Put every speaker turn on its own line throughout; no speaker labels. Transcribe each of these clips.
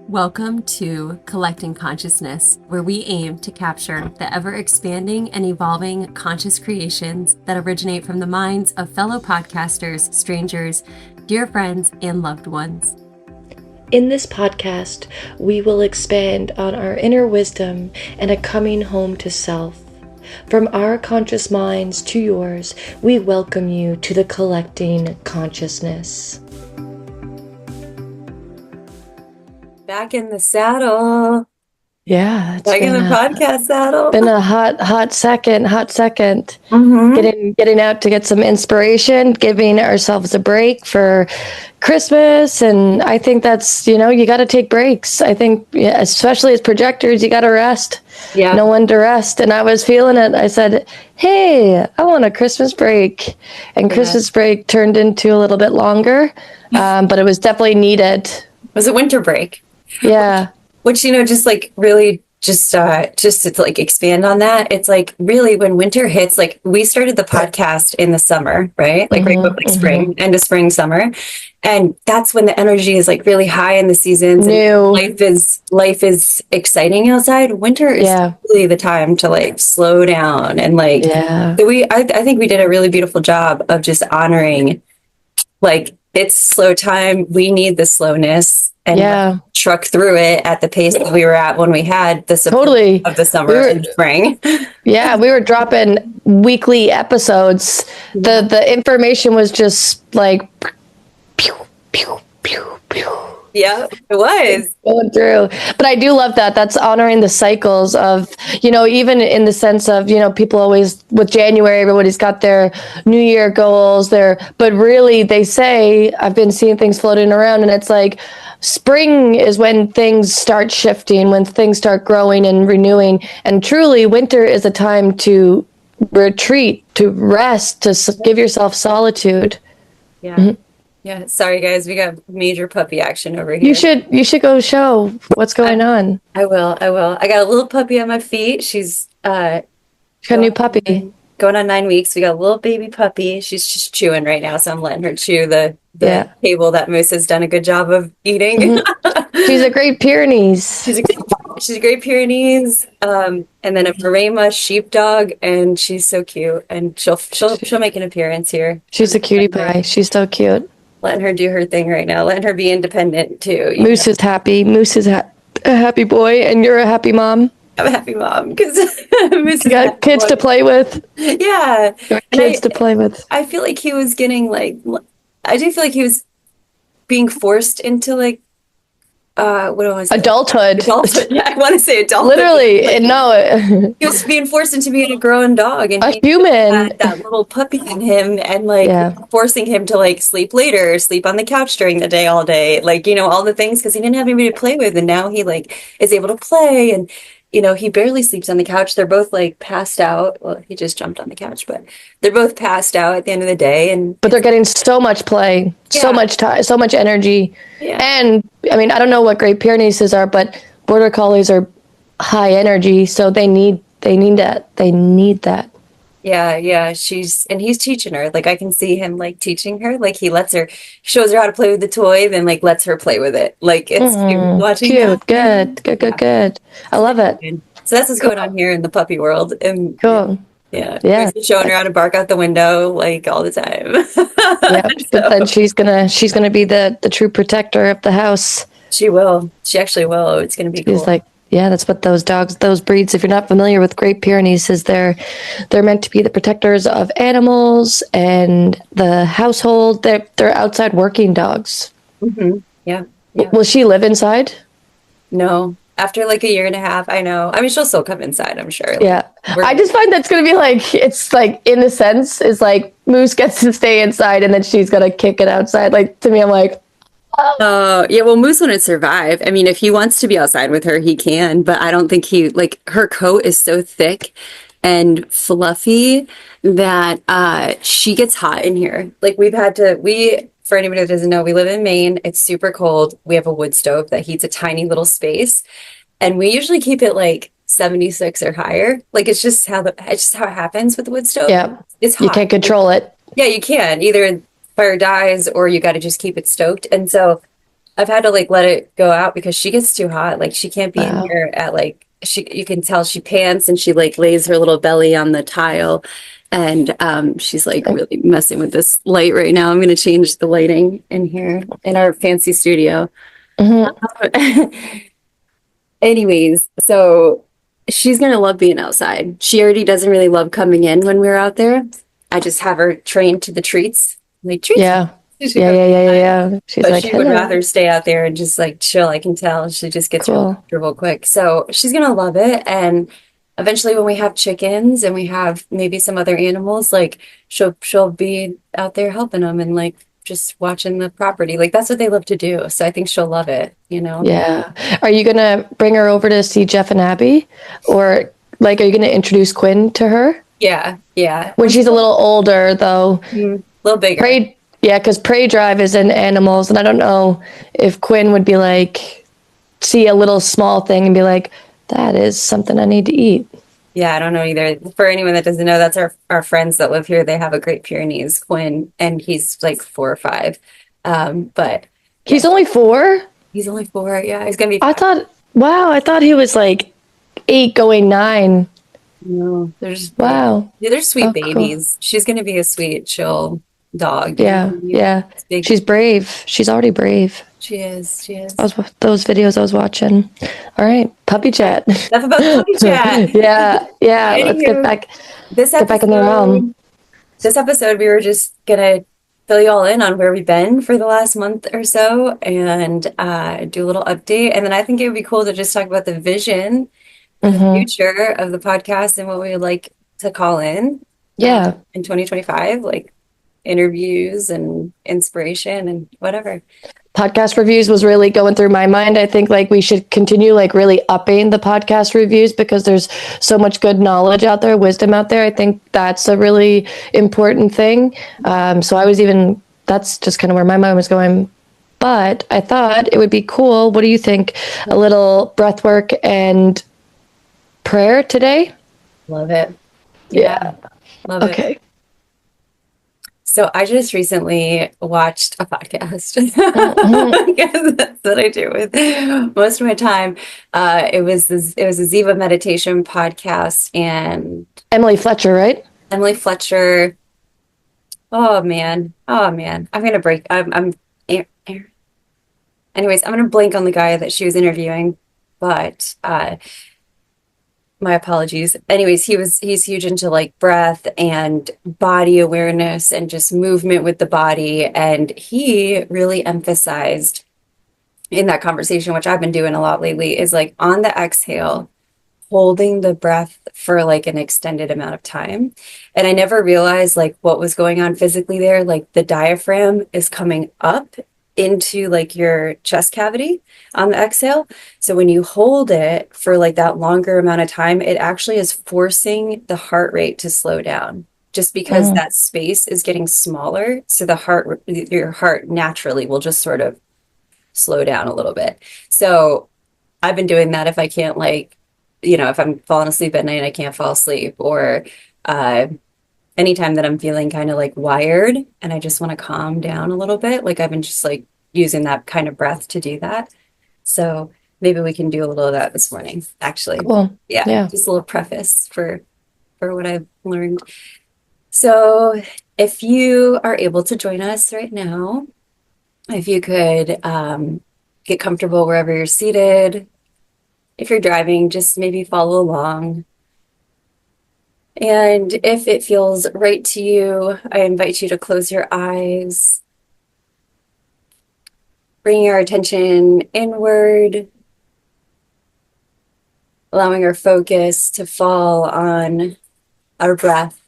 Welcome to Collecting Consciousness, where we aim to capture the ever-expanding and evolving conscious creations that originate from the minds of fellow podcasters, strangers, dear friends, and loved ones.
In this podcast, we will expand on our inner wisdom and a coming home to self. From our conscious minds to yours, we welcome you to the Collecting Consciousness.
Back in the saddle.
Yeah,
back in the podcast saddle.
Been a hot second.
Mm-hmm.
Getting out to get some inspiration, giving ourselves a break for Christmas, and I think that's you got to take breaks. I think, especially as projectors, you got to rest.
Yeah.
No one to rest, and I was feeling it. I said, "Hey, I want a Christmas break," and Christmas break turned into a little bit longer, but it was definitely needed. It
was a winter break.
Yeah.
Which, just like really just to like expand on that, it's like really when winter hits, like we started the podcast in the summer, right? Like right before spring, end of spring, summer. And that's when the energy is like really high in the seasons.
New.
And life is exciting outside. Winter is really the time to like slow down and like, I think we did a really beautiful job of just honoring like it's slow time. We need the slowness. And truck through it at the pace that we were at when we had the support of the summer and spring.
Yeah, we were dropping weekly episodes. The information was just like pew, pew, pew, pew.
Yeah, it was
going through. But I do love that. That's honoring the cycles of, even in the sense of, people always with January, everybody's got their New Year goals there. But really, they say, I've been seeing things floating around, and it's like spring is when things start shifting, when things start growing and renewing. And truly, winter is a time to retreat, to rest, to give yourself solitude.
Yeah. Mm-hmm. Yeah, sorry guys, we got major puppy action over here.
You should go show what's going on.
I will. I got a little puppy on my feet. She's
a new puppy.
Going on 9 weeks. We got a little baby puppy. She's just chewing right now, so I'm letting her chew the table that Moose has done a good job of eating.
Mm-hmm. She's a Great Pyrenees.
She's a Great Pyrenees, and then a Maremma sheepdog, and she's so cute. And she'll make an appearance here.
She's a cutie pie. She's so cute.
Letting her do her thing right now. Letting her be independent too.
Moose is happy. Moose is a happy boy, and you're a happy mom.
I'm a happy mom because
Moose got kids to play with.
Yeah,
kids to play with.
I feel like he was getting like. I do feel like he was being forced into like. What was it?
Adulthood.
Yeah, I want to say adulthood.
Literally, no.
He was being forced into being a grown dog, and
a human.
Had that little puppy in him, and like forcing him to like sleep later, sleep on the couch during the day, all day, like all the things because he didn't have anybody to play with, and now he like is able to play, and he barely sleeps on the couch. They're both like passed out. Well, he just jumped on the couch, but they're both passed out at the end of the day,
but they're getting so much play, so much time, so much energy, and I mean, I don't know what Great Pyrenees are, but Border Collies are high energy, so they need that. They need that.
Yeah. He's teaching her. Like I can see him like teaching her. Like he shows her how to play with the toy, then like lets her play with it. Like it's cute watching.
Cute, good. I love it.
So that's what's going on here in the puppy world. And
cool.
Yeah. Showing her how to bark out the window like all the time.
But then she's gonna be the true protector of the house.
She will. She actually will. It's gonna be cool.
She's like, that's what those breeds, if you're not familiar with Great Pyrenees, is they're meant to be the protectors of animals and the household. They're outside working dogs.
Mm-hmm. Yeah.
Will she live inside?
No. After like a year and a half, I know. I mean, she'll still come inside, I'm sure.
Yeah. I just find that's going to be like, it's like, in a sense, is like Moose gets to stay inside and then she's going to kick it outside. Like, to me, I'm like,
yeah, well, Moose wouldn't survive. I mean, if he wants to be outside with her, he can, but I don't think her coat is so thick and fluffy that she gets hot in here. Like for anybody that doesn't know, we live in Maine. It's super cold. We have a wood stove that heats a tiny little space, and we usually keep it like 76 or higher. Like it's just how it happens with the wood stove.
Yeah,
it's hot.
You can't control it.
Yeah, you can. Either fire dies or you got to just keep it stoked. And so I've had to like let it go out because she gets too hot. Like she can't be in
Wow.
here at like you can tell she pants and she like lays her little belly on the tile and she's like really messing with this light right now. I'm gonna change the lighting in here in our fancy studio.
Mhm.
Anyways, so she's gonna love being outside. She already doesn't really love coming in when we're out there. I just have her trained to the treats. Like treats.
Yeah.
She
Yeah,
comes
yeah, yeah, yeah,
inside.
yeah. She's
But
like,
she would
hello.
rather stay out there and just like chill. I can tell she just gets real
Cool.
comfortable quick. So she's gonna love it. And eventually, when we have chickens and we have maybe some other animals, like she'll be out there helping them and like just watching the property. Like that's what they love to do. So I think she'll love it. You know?
Yeah. Are you gonna bring her over to see Jeff and Abby? Or like are you gonna introduce Quinn to her?
Yeah, yeah.
When she's a little older though.
A little bigger.
Prey yeah, because Prey Drive is in animals, and I don't know if Quinn would be like see a little small thing and be like, that is something I need to eat.
Yeah, I don't know either. For anyone that doesn't know, that's our friends that live here. They have a Great Pyrenees, Quinn, and he's like 4 or 5. But yeah,
He's only 4?
he's only 4. Yeah, he's gonna be
I
5.
thought, wow, I thought he was like 8 going 9.
No,
Wow.
they're sweet
Oh, cool.
babies. She's gonna be a sweet, chill dog. You know
Yeah,
what I mean?
yeah.
It's big.
She's brave. She's already brave.
She is. She
I
is.
was those videos I was watching. All right, puppy chat.
Enough about the puppy chat.
Yeah, yeah. Let's
Anywho, this
get back in the realm.
episode, this episode, we were just gonna fill you all in on where we've been for the last month or so, and do a little update. And then I think it would be cool to just talk about the vision for the
Hmm.
future of the podcast and what we would like to call
Yeah.
in 2025, like interviews and inspiration and whatever.
Podcast reviews was really going through my mind. I think like we should continue like really upping the podcast reviews because there's so much good knowledge out there, wisdom out there. I think that's a really important thing. So I was even that's just kind of where my mind was going. But I thought it would be cool. What do you think? A little breath work and prayer today?
Love it.
Yeah.
Love it.
Okay.
So I just recently watched a podcast
Mhm.
because that's what I do with most of my time. It was a Ziva meditation podcast, and
Emily Fletcher, right?
Emily Fletcher. Oh man, I'm gonna break. Anyways, I'm gonna blank on the guy that she was interviewing, but my apologies. Anyways, he's huge into like breath and body awareness and just movement with the body. And he really emphasized in that conversation, which I've been doing a lot lately, is like on the exhale, holding the breath for like an extended amount of time. And I never realized like what was going on physically there. Like the diaphragm is coming up into like your chest cavity on the exhale. So when you hold it for like that longer amount of time, it actually is forcing the heart rate to slow down just because
Mm.
that space is getting smaller. So your heart naturally will just sort of slow down a little bit. So I've been doing that if I can't like, if I'm falling asleep at night and I can't fall asleep, or uh, anytime that I'm feeling kind of like wired and I just want to calm down a little bit, like I've been just like using that kind of breath to do that. So maybe we can do a little of that this morning, actually.
Cool.
Yeah,
Yeah.
just a little preface for what I've learned. So if you are able to join us right now, if you could get comfortable wherever you're seated. If you're driving, just maybe follow along. And if it feels right to you, I invite you to close your eyes, bring your attention inward, allowing our focus to fall on our breath.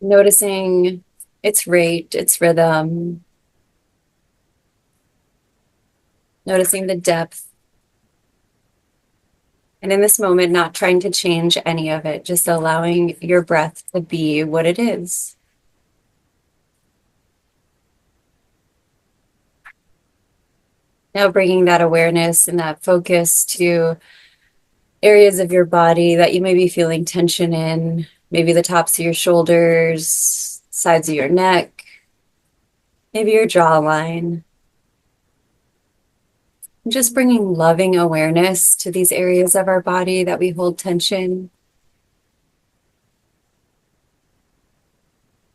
Noticing its rate, its rhythm, noticing the depth. And in this moment, not trying to change any of it, just allowing your breath to be what it is. Now bringing that awareness and that focus to areas of your body that you may be feeling tension in, maybe the tops of your shoulders, sides of your neck, maybe your jawline. Just bringing loving awareness to these areas of our body that we hold tension.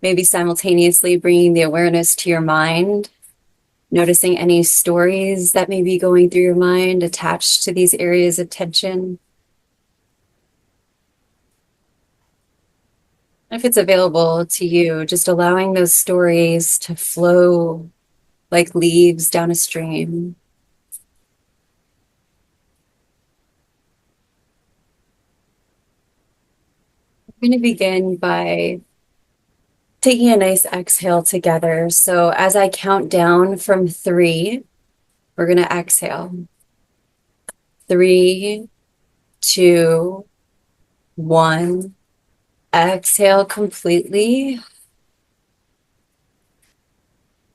Maybe simultaneously bringing the awareness to your mind, noticing any stories that may be going through your mind attached to these areas of tension. If it's available to you, just allowing those stories to flow like leaves down a stream. I'm going to begin by taking a nice exhale together. So as I count down from 3, we're going to exhale. 3, 2, 1. Exhale completely.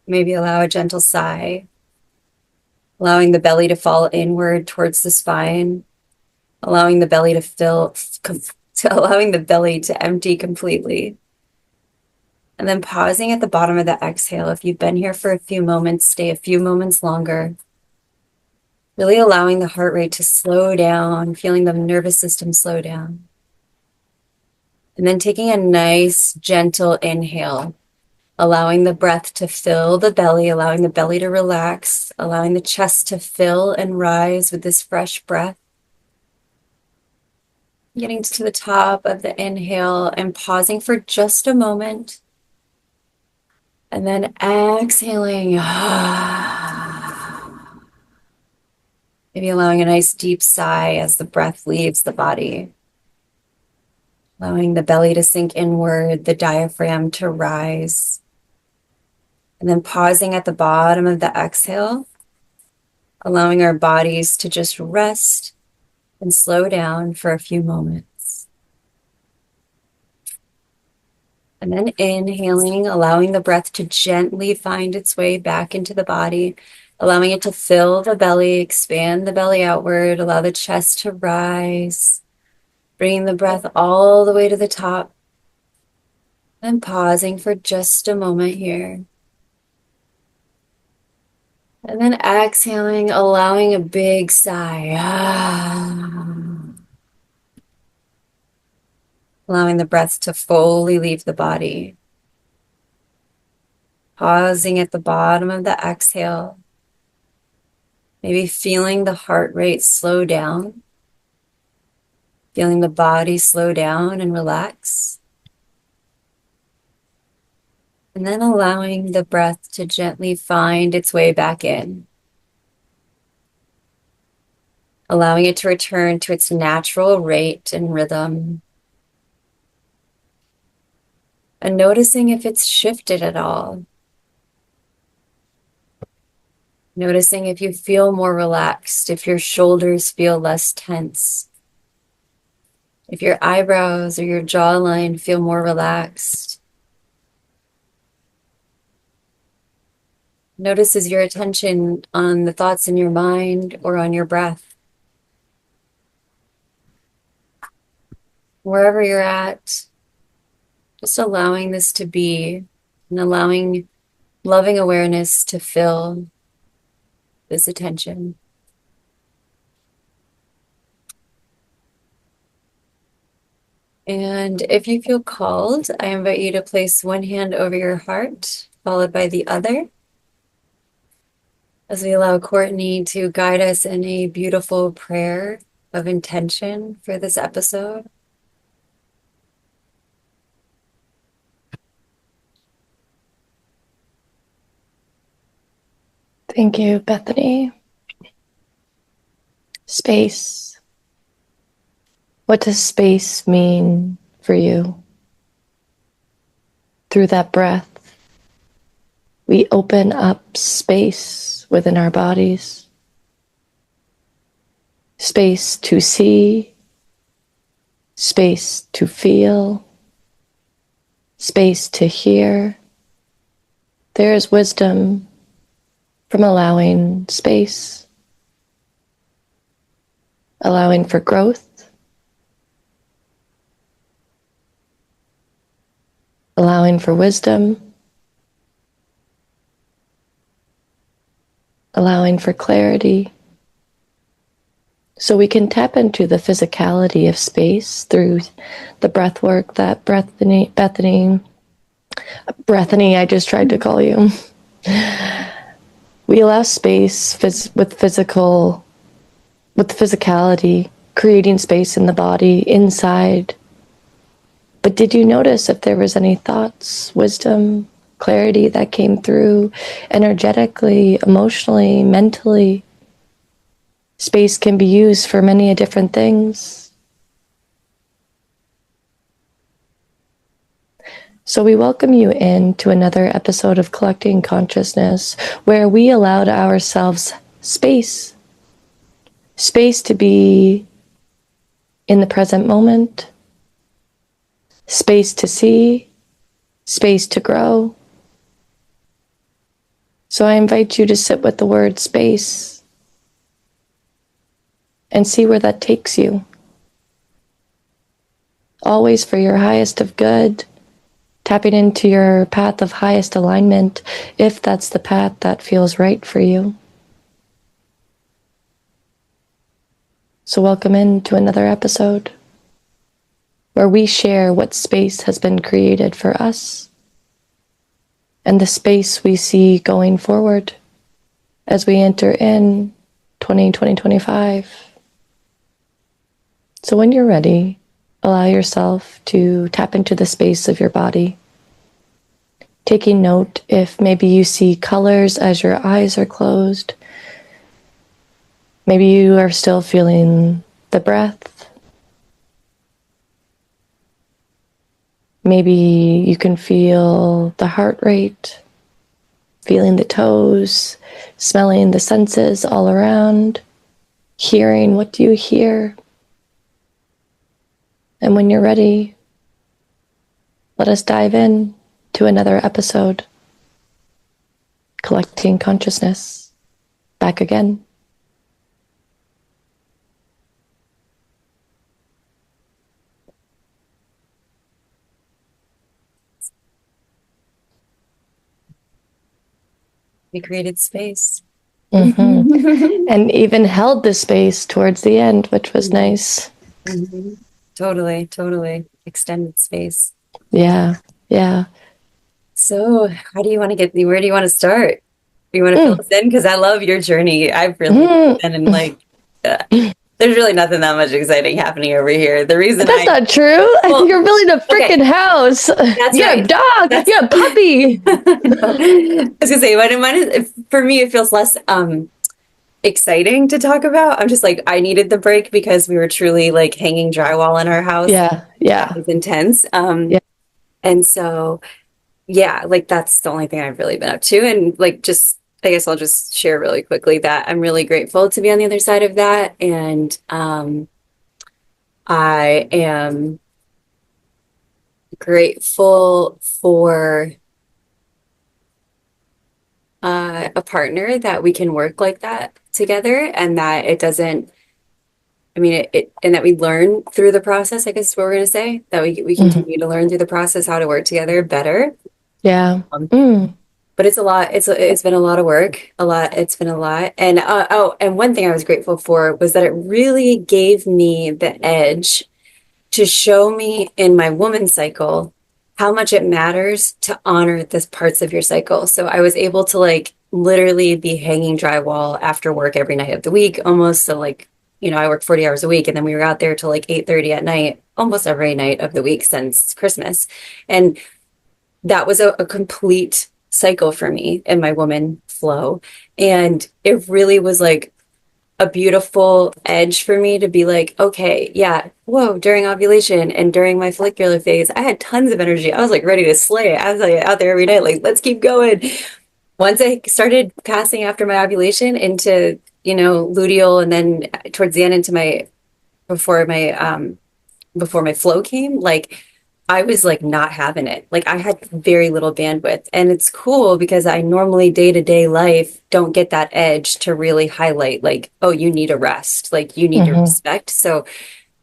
Maybe allow a gentle sigh, allowing the belly to fall inward towards the spine, allowing the belly to allowing the belly to empty completely. And then pausing at the bottom of the exhale. If you've been here for a few moments, stay a few moments longer. Really allowing the heart rate to slow down, feeling the nervous system slow down. And then taking a nice, gentle inhale, allowing the breath to fill the belly, allowing the belly to relax, allowing the chest to fill and rise with this fresh breath. Getting to the top of the inhale and pausing for just a moment. And then exhaling. Maybe allowing a nice deep sigh as the breath leaves the body. Allowing the belly to sink inward, the diaphragm to rise. And then pausing at the bottom of the exhale, allowing our bodies to just rest and slow down for a few moments. And then inhaling, allowing the breath to gently find its way back into the body, allowing it to fill the belly, expand the belly outward, allow the chest to rise, bringing the breath all the way to the top, and pausing for just a moment here. And then exhaling, allowing a big sigh. Allowing the breath to fully leave the body. Pausing at the bottom of the exhale. Maybe feeling the heart rate slow down. Feeling the body slow down and relax. And then allowing the breath to gently find its way back in. Allowing it to return to its natural rate and rhythm. And noticing if it's shifted at all. Noticing if you feel more relaxed, if your shoulders feel less tense, if your eyebrows or your jawline feel more relaxed. Notice as your attention on the thoughts in your mind or on your breath. Wherever you're at, just allowing this to be and allowing loving awareness to fill this attention. And if you feel called, I invite you to place one hand over your heart, followed by the other, as we allow Courtney to guide us in a beautiful prayer of intention for this episode.
Thank you, Bethany. Space. What does space mean for you? Through that breath, we open up space within our bodies. Space to see, space to feel, space to hear. There is wisdom from allowing space, allowing for growth, allowing for wisdom, allowing for clarity. So we can tap into the physicality of space through the breath work that Bethany, I just tried to call you. We allow space with physicality, creating space in the body, inside. But did you notice if there was any thoughts, wisdom, clarity that came through energetically, emotionally, mentally? Space can be used for many different things. So we welcome you into another episode of Collecting Consciousness, where we allowed ourselves space to be in the present moment, space to see, space to grow. So I invite you to sit with the word space and see where that takes you. Always for your highest of good, tapping into your path of highest alignment, if that's the path that feels right for you. So welcome into another episode where we share what space has been created for us and the space we see going forward as we enter in 2025. So when you're ready, allow yourself to tap into the space of your body. Taking note if maybe you see colors as your eyes are closed. Maybe you are still feeling the breath. Maybe you can feel the heart rate, feeling the toes, smelling the senses all around, hearing what do you hear. And when you're ready, let us dive in to another episode. Collecting Consciousness. Back again.
We created space.
Mm-hmm. And even held the space towards the end, which was nice.
Mm-hmm. Totally. Extended space.
Yeah.
So where do you want to start? You want to fill us in? Because I love your journey. I've really been in there's really nothing that much exciting happening over here. The reason
That's not true. Well, you're building a freaking house.
That's
you
right.
have a dog. You have a puppy.
I was gonna say, mine is, for me, it feels less exciting to talk about. I'm just like, I needed the break because we were truly like hanging drywall in our house.
Yeah.
That was intense. And so, yeah, like that's the only thing I've really been up to. And like, just, I guess I'll just share really quickly that I'm really grateful to be on the other side of that. And I am grateful for a partner that we can work like that together, and that it doesn't, and that we learn through the process, I guess is what we're going to say, that we continue to learn through the process how to work together better.
Yeah.
But it's a lot. It's been a lot of work. It's been a lot. And and one thing I was grateful for was that it really gave me the edge to show me in my woman cycle how much it matters to honor the parts of your cycle. So I was able to like literally be hanging drywall after work every night of the week, almost. So like, I work 40 hours a week, and then we were out there till like 8:30 at night, almost every night of the week since Christmas. And that was a complete cycle for me in my woman flow. And it really was like a beautiful edge for me to be like, okay, yeah, whoa, during ovulation and during my follicular phase, I had tons of energy. I was like ready to slay. I was like out there every night, like, let's keep going. Once I started passing after my ovulation into, luteal, and then towards the end into before my flow came, like I was like not having it. Like I had very little bandwidth. And it's cool because I normally day-to-day life don't get that edge to really highlight like, oh, you need a rest, like you need to respect. So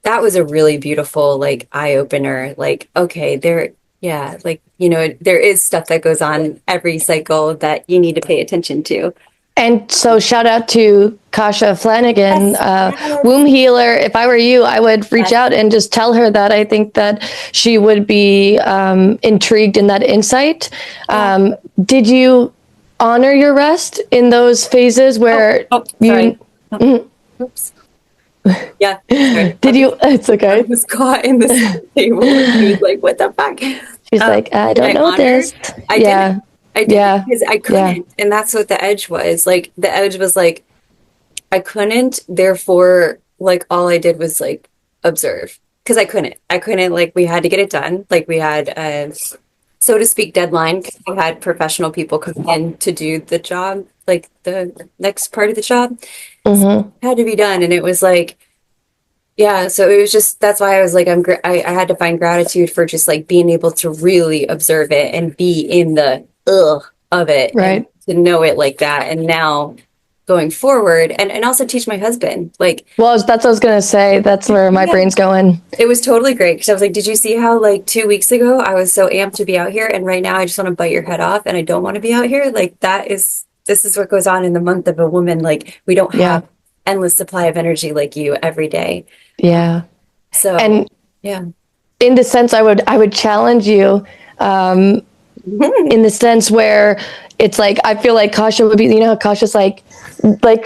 that was a really beautiful like eye opener. Like, okay, there is stuff that goes on every cycle that you need to pay attention to.
And so shout out to Kasha Flanagan,
Yes.
womb healer. If I were you, I would reach
Yes.
out and just tell her that. I think that she would be intrigued in that insight. Did you honor your rest in those phases where
Sorry. Oops. Yeah. Sorry.
did you? It's
I
okay.
was caught in this table. He was like, what the fuck?
She's like, I don't know
honored.
this.
I
Yeah.
did. I did
Yeah.
because I
Yeah.
couldn't. And that's what the edge was. Like the edge was like, I couldn't. Therefore, like all I did was like observe because I couldn't. Like we had to get it done. Like we had so to speak, deadline. 'Cause we had professional people come in to do the job, like the next part of the job. So it had to be done. And it was like, yeah, so it was just that's why I was like I had to find gratitude for just like being able to really observe it and be in the ugh of it and
Right.
to know it like that. And now going forward and also teach my husband like
Well, that's what I was going to say. That's where my
yeah,
brain's going.
it was totally great because I was like, did you see how like 2 weeks ago I was so amped to be out here and right now I just want to bite your head off and I don't want to be out here? Like this is what goes on in the month of a woman. Like we don't
Yeah.
have endless supply of energy like you every day.
Yeah.
So
And
yeah.
in the sense, I would challenge you in the sense where it's like, I feel like Kasha would be, you know, how Kasha's like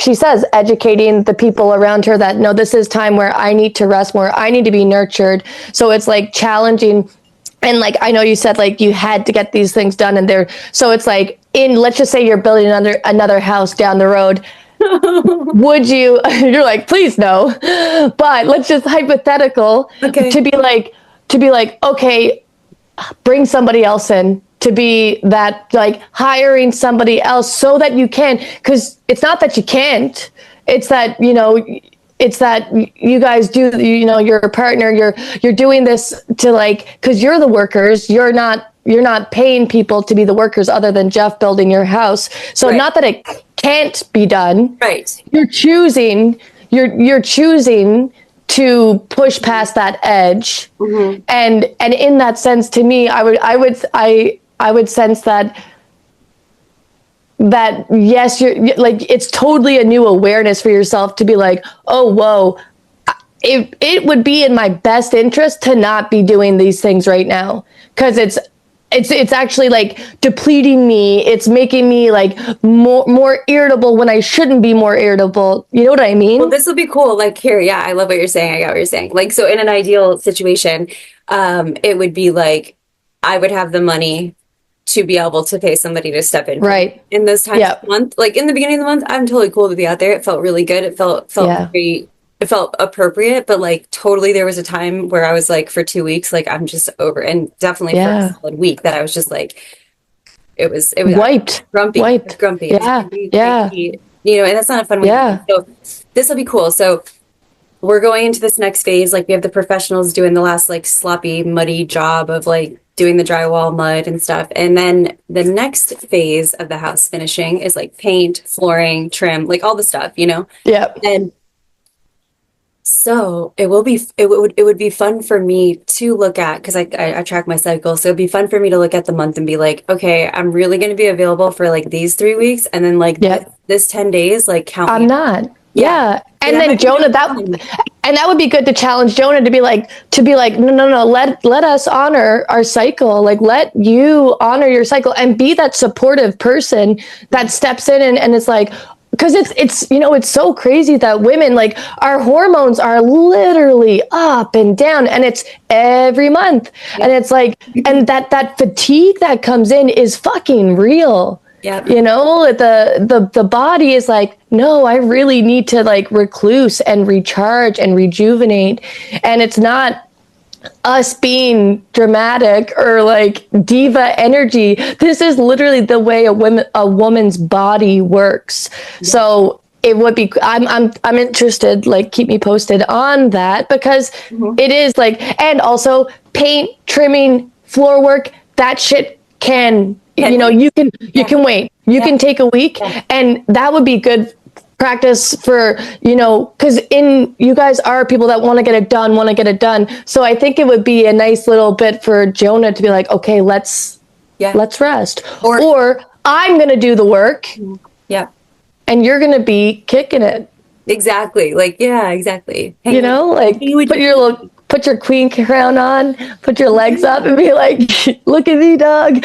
she says, educating the people around her that, no, this is time where I need to rest more. I need to be nurtured. So it's like challenging. And like, I know you said like you had to get these things done and there. So it's like let's just say you're building another house down the road. Would you, you're like, please no, but let's just hypothetical
Okay.
to be like, okay, bring somebody else in to be that, like hiring somebody else so that you can, because it's not that you can't, it's that, you know, it's that you guys do, you know, you're a partner, you're doing this to like, because you're the workers, you're not paying people to be the workers other than Jeff building your house. So
Right.
not that it can't be done.
Right.
You're choosing to push past that edge. And in that sense, to me, I would sense that yes, you're like, it's totally a new awareness for yourself to be like, oh, whoa, it would be in my best interest to not be doing these things right now. 'Cause it's actually like depleting me. It's making me like more irritable when I shouldn't be more irritable. You know what I mean?
Well, this will be cool. Like here, yeah, I love what you're saying. I got what you're saying. Like, so in an ideal situation, it would be like I would have the money to be able to pay somebody to step in.
Right.
In those times
Yep.
of the month. Like in the beginning of the month, I'm totally cool to be out there. It felt really good. It felt
Yeah.
very it felt appropriate, but like totally there was a time where I was like for 2 weeks, like I'm just over and definitely for
Yeah.
a solid week that I was just like it was
Wiped.
grumpy.
Wiped.
Grumpy. It was
Yeah.
grumpy,
Yeah.
cranky, you know, and that's not a fun way.
Yeah.
So this will be cool. So we're going into this next phase. Like we have the professionals doing the last like sloppy, muddy job of like doing the drywall mud and stuff. And then the next phase of the house finishing is like paint, flooring, trim, like all the stuff, you know?
Yep.
And so it would be fun for me to look at because I track my cycle. So it'd be fun for me to look at the month and be like, okay, I'm really going to be available for like these 3 weeks, and then like
Yep.
this 10 days, like count.
I'm
me.
not.
Yeah.
Yeah. And
Yeah,
then
might be
Jonah,
fun.
that would be good to challenge Jonah to be like, no, let us honor our cycle. Like, let you honor your cycle and be that supportive person that steps in and is like, because it's, you know, it's so crazy that women, like, our hormones are literally up and down, and it's every month. And it's like, and that fatigue that comes in is fucking real.
Yeah.
You know, the body is like, no, I really need to like recluse and recharge and rejuvenate. And it's not us being dramatic or like diva energy. This is literally the way a woman's body works. Yeah. So it would be, I'm interested, like, keep me posted on that, because it is like, and also paint, trimming, floor work, that shit can, you know, you can wait, you can take a week, and that would be good practice for, you know, because you guys are people that want to get it done. So I think it would be a nice little bit for Jonah to be like, okay, let's rest, or I'm going to do the work.
Yeah.
and you're going to be kicking it.
Exactly. Like, yeah, exactly.
You know, like put your queen crown on, put your legs up and be like, look at me, dog.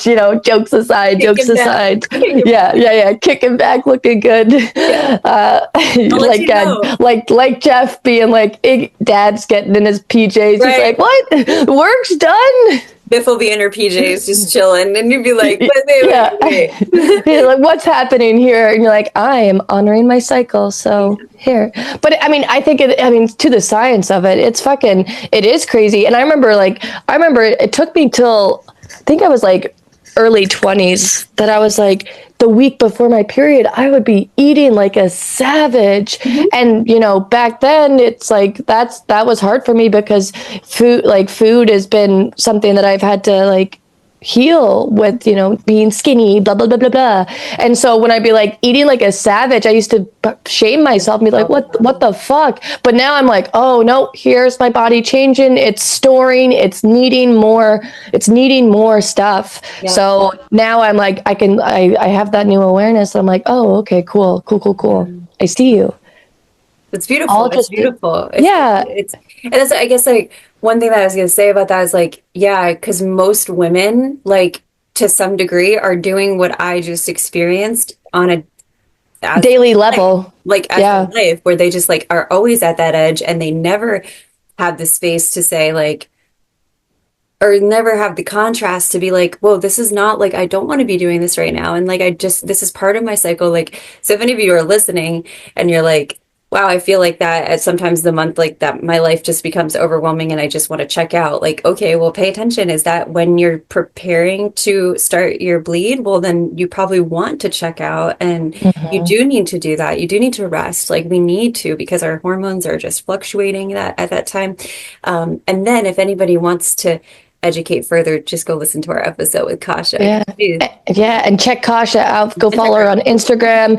You know, jokes aside,
Kicking back.
Yeah. Kicking back, looking good.
Yeah. I'll let
Like,
you know.
like Jeff being like, dad's getting in his PJs. He's
Right.
like, what? Work's done.
Biff will be in her PJs just chilling, and you'd be like, wait.
You're like, what's happening here? And you're like, I am honoring my cycle. So here. But I mean, I think to the science of it, it is crazy. And I remember it took me till, I think I was like early 20s that I was like, the week before my period, I would be eating like a savage.
Mm-hmm.
And, you know, back then it's like, that was hard for me because food has been something that I've had to like heal with, you know, being skinny, blah, blah, blah, blah, blah. And so when I'd be like eating like a savage, I used to shame myself and be like, what the fuck? But now I'm like, oh no, here's my body changing. It's storing, it's needing more stuff.
Yeah.
So now I'm like, I have that new awareness. I'm like, oh, okay, cool. I see you.
It's beautiful. It's beautiful.
Yeah.
And that's, I guess, like, one thing that I was going to say about that is like, yeah, because most women, like, to some degree, are doing what I just experienced on a
daily level,
like as their life, where they just like are always at that edge, and they never have the space to say like, or never have the contrast to be like, whoa, this is not like, I don't want to be doing this right now, and like, this is part of my cycle. Like, so if any of you are listening and you're like, wow, I feel like that at sometimes the month, like that, my life just becomes overwhelming and I just want to check out. Like, okay, well, pay attention. Is that when you're preparing to start your bleed? Well, then you probably want to check out, and you do need to do that. You do need to rest. Like, we need to, because our hormones are just fluctuating at that time. And then if anybody wants to educate further, just go listen to our episode with Kasha.
Yeah, and check Kasha out. Go follow her on Instagram.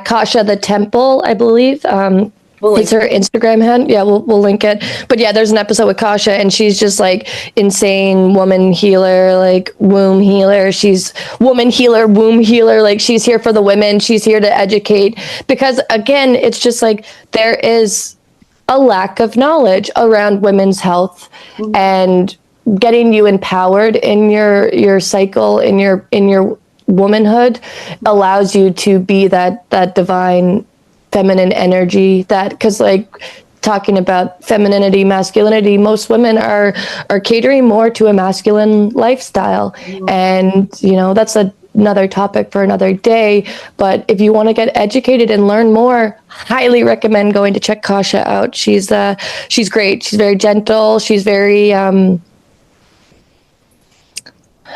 Kasha the Temple, I believe. It's her Instagram hand. Yeah, we'll link it. But yeah, there's an episode with Kasha, and she's just like insane woman healer, like womb healer. She's woman healer, womb healer. Like, she's here for the women. She's here to educate, because again, it's just like there is a lack of knowledge around women's health, and getting you empowered in your cycle, in your womanhood, allows you to be that divine feminine energy. That, because like talking about femininity, masculinity, most women are catering more to a masculine lifestyle. And you know, that's another topic for another day. But if you want to get educated and learn more, highly recommend going to check Kasha out. She's great. She's very gentle. She's very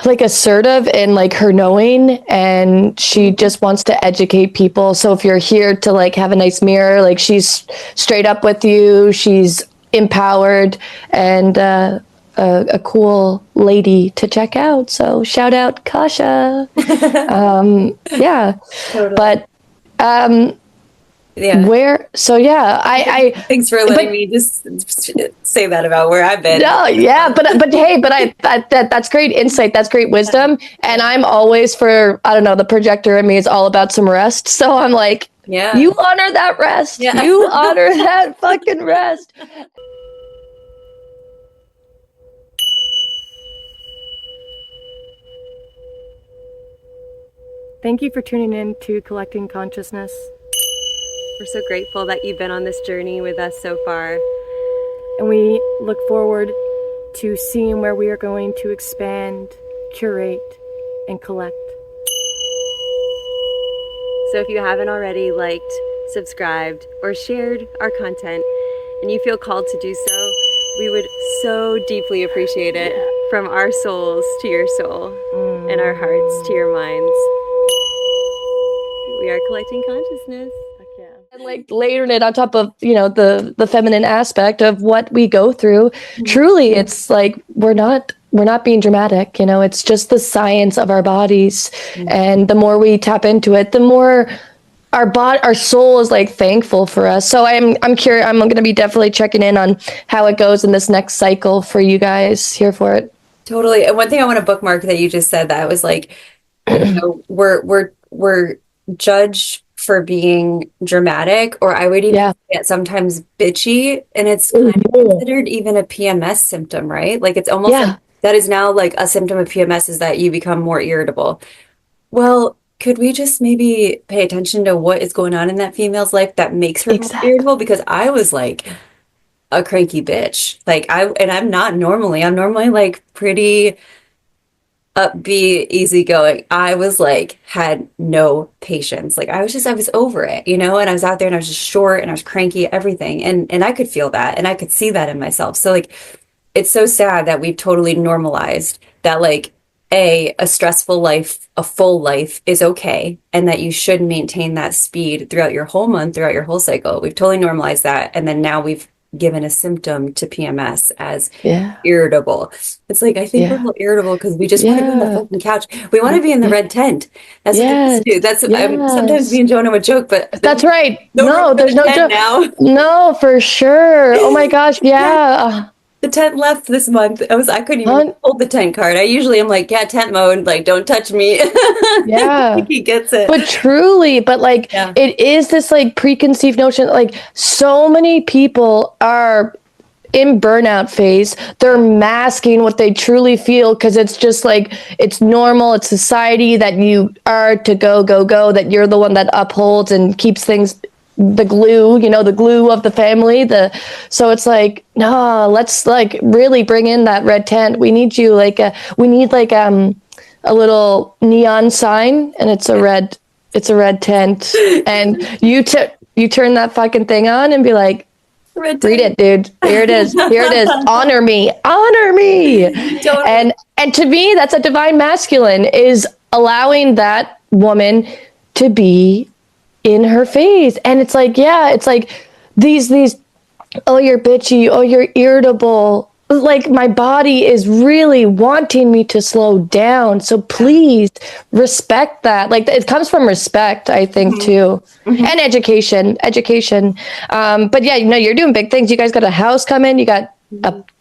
like assertive in like her knowing, and she just wants to educate people. So if you're here to like have a nice mirror, like, she's straight up with you, she's empowered, and a cool lady to check out. So shout out Kasha. Yeah. Totally. But I
thanks for letting me just say that about where I've been.
No, yeah, but that's great insight. That's great wisdom. And I'm always for, I don't know, the projector in me is all about some rest. So I'm like, yeah, you honor that rest. Yeah. You honor that fucking rest.
Thank you for tuning in to Collecting Consciousness. We're so grateful that you've been on this journey with us so far. And we look forward to seeing where we are going to expand, curate, and collect. So if you haven't already liked, subscribed, or shared our content, and you feel called to do so, we would so deeply appreciate it. From our souls to your soul, and our hearts to your minds. We are collecting consciousness.
And like layering it on top of, you know, the feminine aspect of what we go through. Truly, it's like we're not being dramatic, you know, it's just the science of our bodies. And the more we tap into it, the more our soul is like thankful for us. So I'm curious. I'm going to be definitely checking in on how it goes in this next cycle for you guys. Here for it.
Totally. And one thing I want to bookmark that you just said, that was like, you know, we're judged for being dramatic, or I would even get sometimes bitchy, and it's kind of considered even a PMS symptom, right? Like it's almost like that is now like a symptom of PMS is that you become more irritable. Well, could we just maybe pay attention to what is going on in that female's life that makes her more irritable? Because I was like a cranky bitch. I'm not normally. I'm normally like pretty upbeat, easygoing. I was like, had no patience. Like I was over it, you know, and I was out there and I was just short and I was cranky, everything. And I could feel that and I could see that in myself. So like it's so sad that we've totally normalized that like a stressful life, a full life is okay, and that you should maintain that speed throughout your whole month, throughout your whole cycle. We've totally normalized that. And then now we've given a symptom to PMS as irritable. It's like I think we're a little irritable because we just want to be on the fucking couch. We want to be in the red tent. That's what it do. That's sometimes me and Jonah would joke, but
that's right. No, there's no joke now. No, for sure. Oh my gosh,
The tent left this month. I couldn't even hold the tent card. I usually am like, tent mode, like don't touch me.
Yeah.
He gets it.
But truly, it is this like preconceived notion, like so many people are in burnout phase. They're masking what they truly feel because it's just like it's normal, it's society that you are to go, that you're the one that upholds and keeps things the glue, the glue of the family. So it's like, no, let's like really bring in that red tent. We need you we need a little neon sign, and it's a red tent, and you turn that fucking thing on and be like, read it, dude. Here it is. Honor me. And to me, that's a divine masculine, is allowing that woman to be in her phase. And it's like, it's like these, oh, you're bitchy, oh, you're irritable. Like my body is really wanting me to slow down. So please respect that. Like it comes from respect, I think, too. And education. But you're doing big things. You guys got a house coming. You got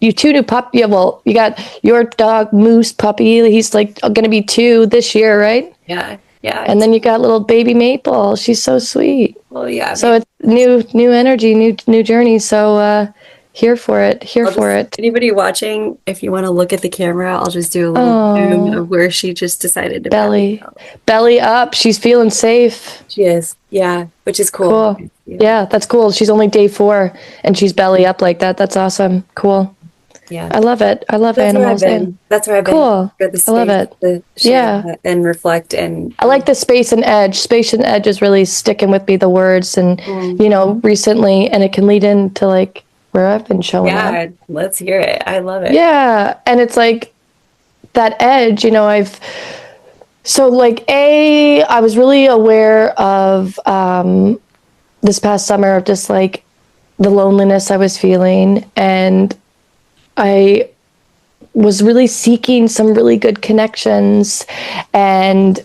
you two new puppy. Well, you got your dog Moose puppy. He's like going to be 2 this year, right?
Yeah.
And then you got little baby Maple. She's so sweet.
Well, yeah.
So it's new energy, new journey. So here for it.
Anybody watching, if you want to look at the camera, I'll just do a little zoom of where she just decided to
belly up. She's feeling safe.
She is. Yeah, which is cool.
Yeah, that's cool. She's only day 4 and she's belly up like that. That's awesome. Cool.
Yeah,
I love it. I love animals.
That's where I've been.
Cool.
For the space
I love it.
To share and reflect. And
I like the space and edge. Space and edge is really sticking with me. The words and recently, and it can lead into like where I've been showing up.
Yeah, let's hear it. I love it.
Yeah, and it's like that edge. I was really aware of this past summer of just like the loneliness I was feeling, and I was really seeking some really good connections and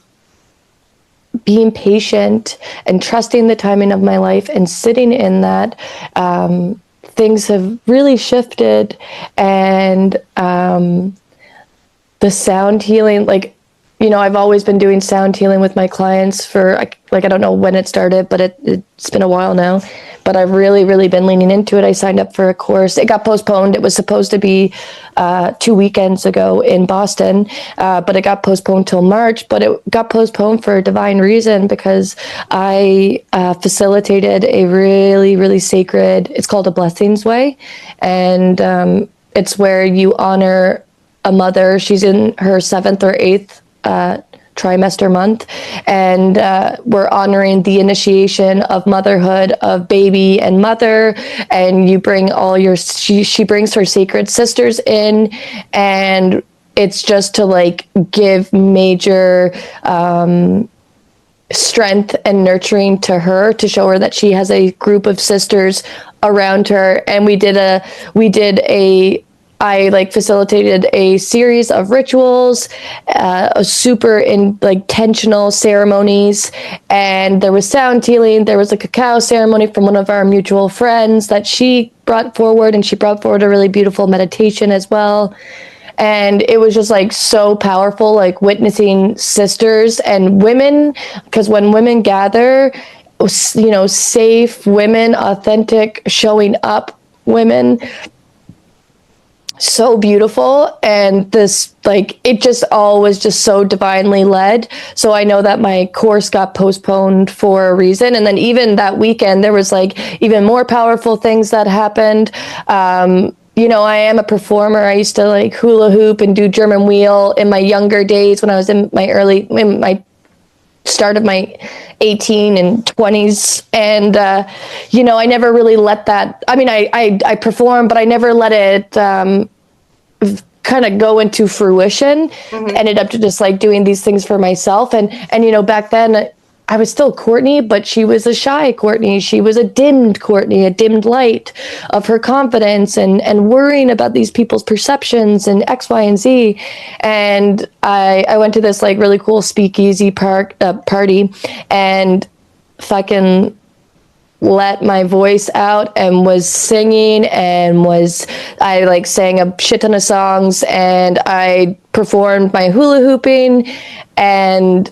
being patient and trusting the timing of my life and sitting in that. Things have really shifted, and the sound healing, I've always been doing sound healing with my clients for I don't know when it started, but it's been a while now. But I've really, really been leaning into it. I signed up for a course. It got postponed. It was supposed to be 2 weekends ago in Boston, but it got postponed till March. But it got postponed for a divine reason, because I facilitated a really, really sacred, it's called a Blessings Way. And it's where you honor a mother. She's in her 7th or 8th trimester month, and we're honoring the initiation of motherhood of baby and mother, and you bring all your she brings her sacred sisters in, and it's just to give major strength and nurturing to her, to show her that she has a group of sisters around her. And I facilitated a series of rituals, a super intentional ceremonies, and there was sound healing. There was a cacao ceremony from one of our mutual friends that she brought forward, and she brought forward a really beautiful meditation as well. And it was just so powerful, witnessing sisters and women, because when women gather, safe women, authentic, showing up women. So beautiful. And this, like, it just all was just so divinely led. So I know that my course got postponed for a reason. And then even that weekend, there was like even more powerful things that happened. I am a performer. I used to like hula hoop and do German wheel in my younger days when I was in my start of my 18 and 20s. And, I never really let that, I mean, I performed, but I never let it kind of go into fruition. Ended up just like doing these things for myself. And, back then I was still Courtney, but she was a shy Courtney. She was a dimmed Courtney, a dimmed light of her confidence and worrying about these people's perceptions and X, Y, and Z. And I went to this like really cool speakeasy party and fucking let my voice out and was singing I like sang a shit ton of songs and I performed my hula hooping and,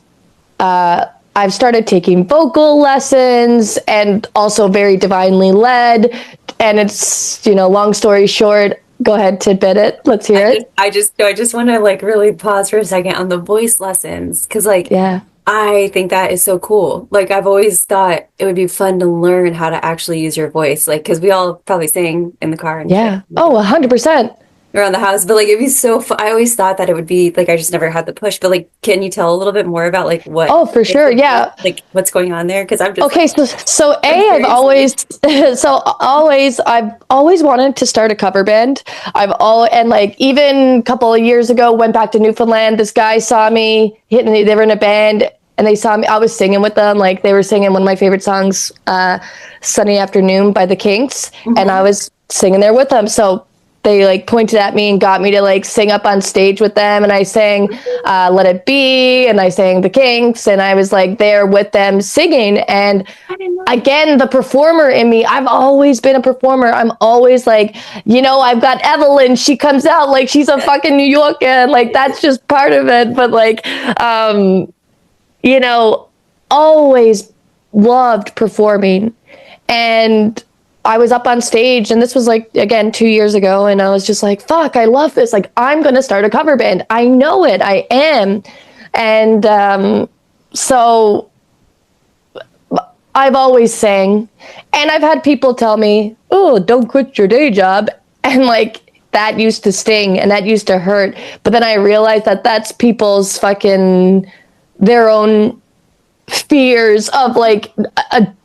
I've started taking vocal lessons and also very divinely led. And it's, long story short, go ahead, tidbit it. Let's hear it.
I just want to like really pause for a second on the voice lessons. Cause like,
Yeah.
I think that is so cool. Like I've always thought it would be fun to learn how to actually use your voice. Like, cause we all probably sing in the car and
Yeah.
shit.
Oh, 100%.
Around the house, but like it'd be so fun. I always thought that it would be like I just never had the push. But like, can you tell a little bit more about like what?
Oh, for sure. Yeah.
Like what's going on there? Because I'm just
Okay, so I've always wanted to start a cover band. And like even a couple of years ago, went back to Newfoundland. This guy saw me they were in a band and they saw me. I was singing with them. Like they were singing one of my favorite songs, "Sunny Afternoon" by the Kinks, and I was singing there with them. So they like pointed at me and got me to like sing up on stage with them. And I sang Let It Be and I sang the Kinks and I was like there with them singing. And again, the performer in me, I've always been a performer. I'm always like, I've got Evelyn. She comes out like she's a fucking New Yorker. And like, that's just part of it. But like, always loved performing. And I was up on stage and this was like, again, 2 years ago. And I was just like, fuck, I love this. Like, I'm going to start a cover band. I know it. I am. And so I've always sang and I've had people tell me, oh, don't quit your day job. And like, that used to sting and that used to hurt. But then I realized that that's people's their own fears of like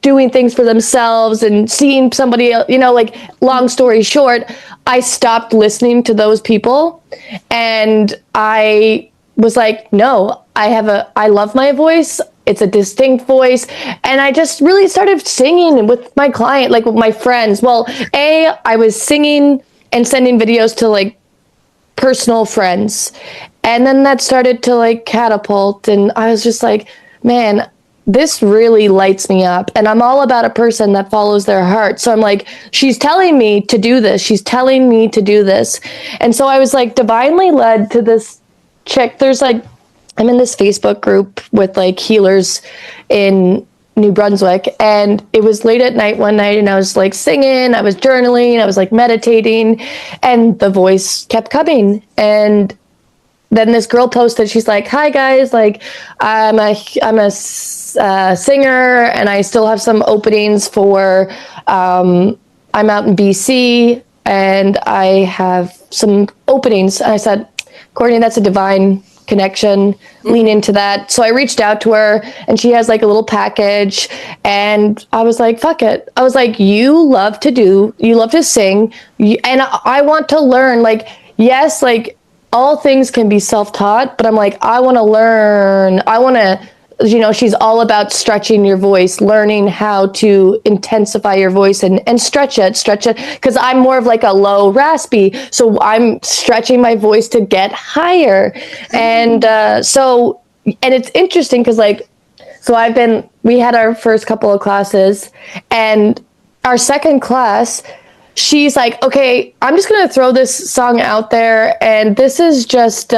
doing things for themselves and seeing somebody else, like long story short, I stopped listening to those people and I was like, no, I love my voice. It's a distinct voice. And I just really started singing with my client, like with my friends. Well, I was singing and sending videos to like personal friends. And then that started to like catapult. And I was just like, man, this really lights me up. And I'm all about a person that follows their heart. So I'm like, she's telling me to do this. She's telling me to do this. And so I was like divinely led to this chick. I'm in this Facebook group with like healers in New Brunswick. And it was late at night one night and I was like singing, I was journaling, I was like meditating, and the voice kept coming. And then this girl posted, she's like, hi guys, like I'm a singer and I still have some openings for, I'm out in BC and I have some openings. And I said, Courtney, that's a divine connection. Lean into that. So I reached out to her and she has like a little package and I was like, fuck it. I was like, you love to sing. And I want to learn, like, yes, like all things can be self-taught, but I'm like, I want to learn. I want to, she's all about stretching your voice, learning how to intensify your voice and stretch it. Cause I'm more of like a low raspy. So I'm stretching my voice to get higher. And, and it's interesting cause like, we had our first couple of classes and our second class, she's like, okay, I'm just going to throw this song out there. And this is just,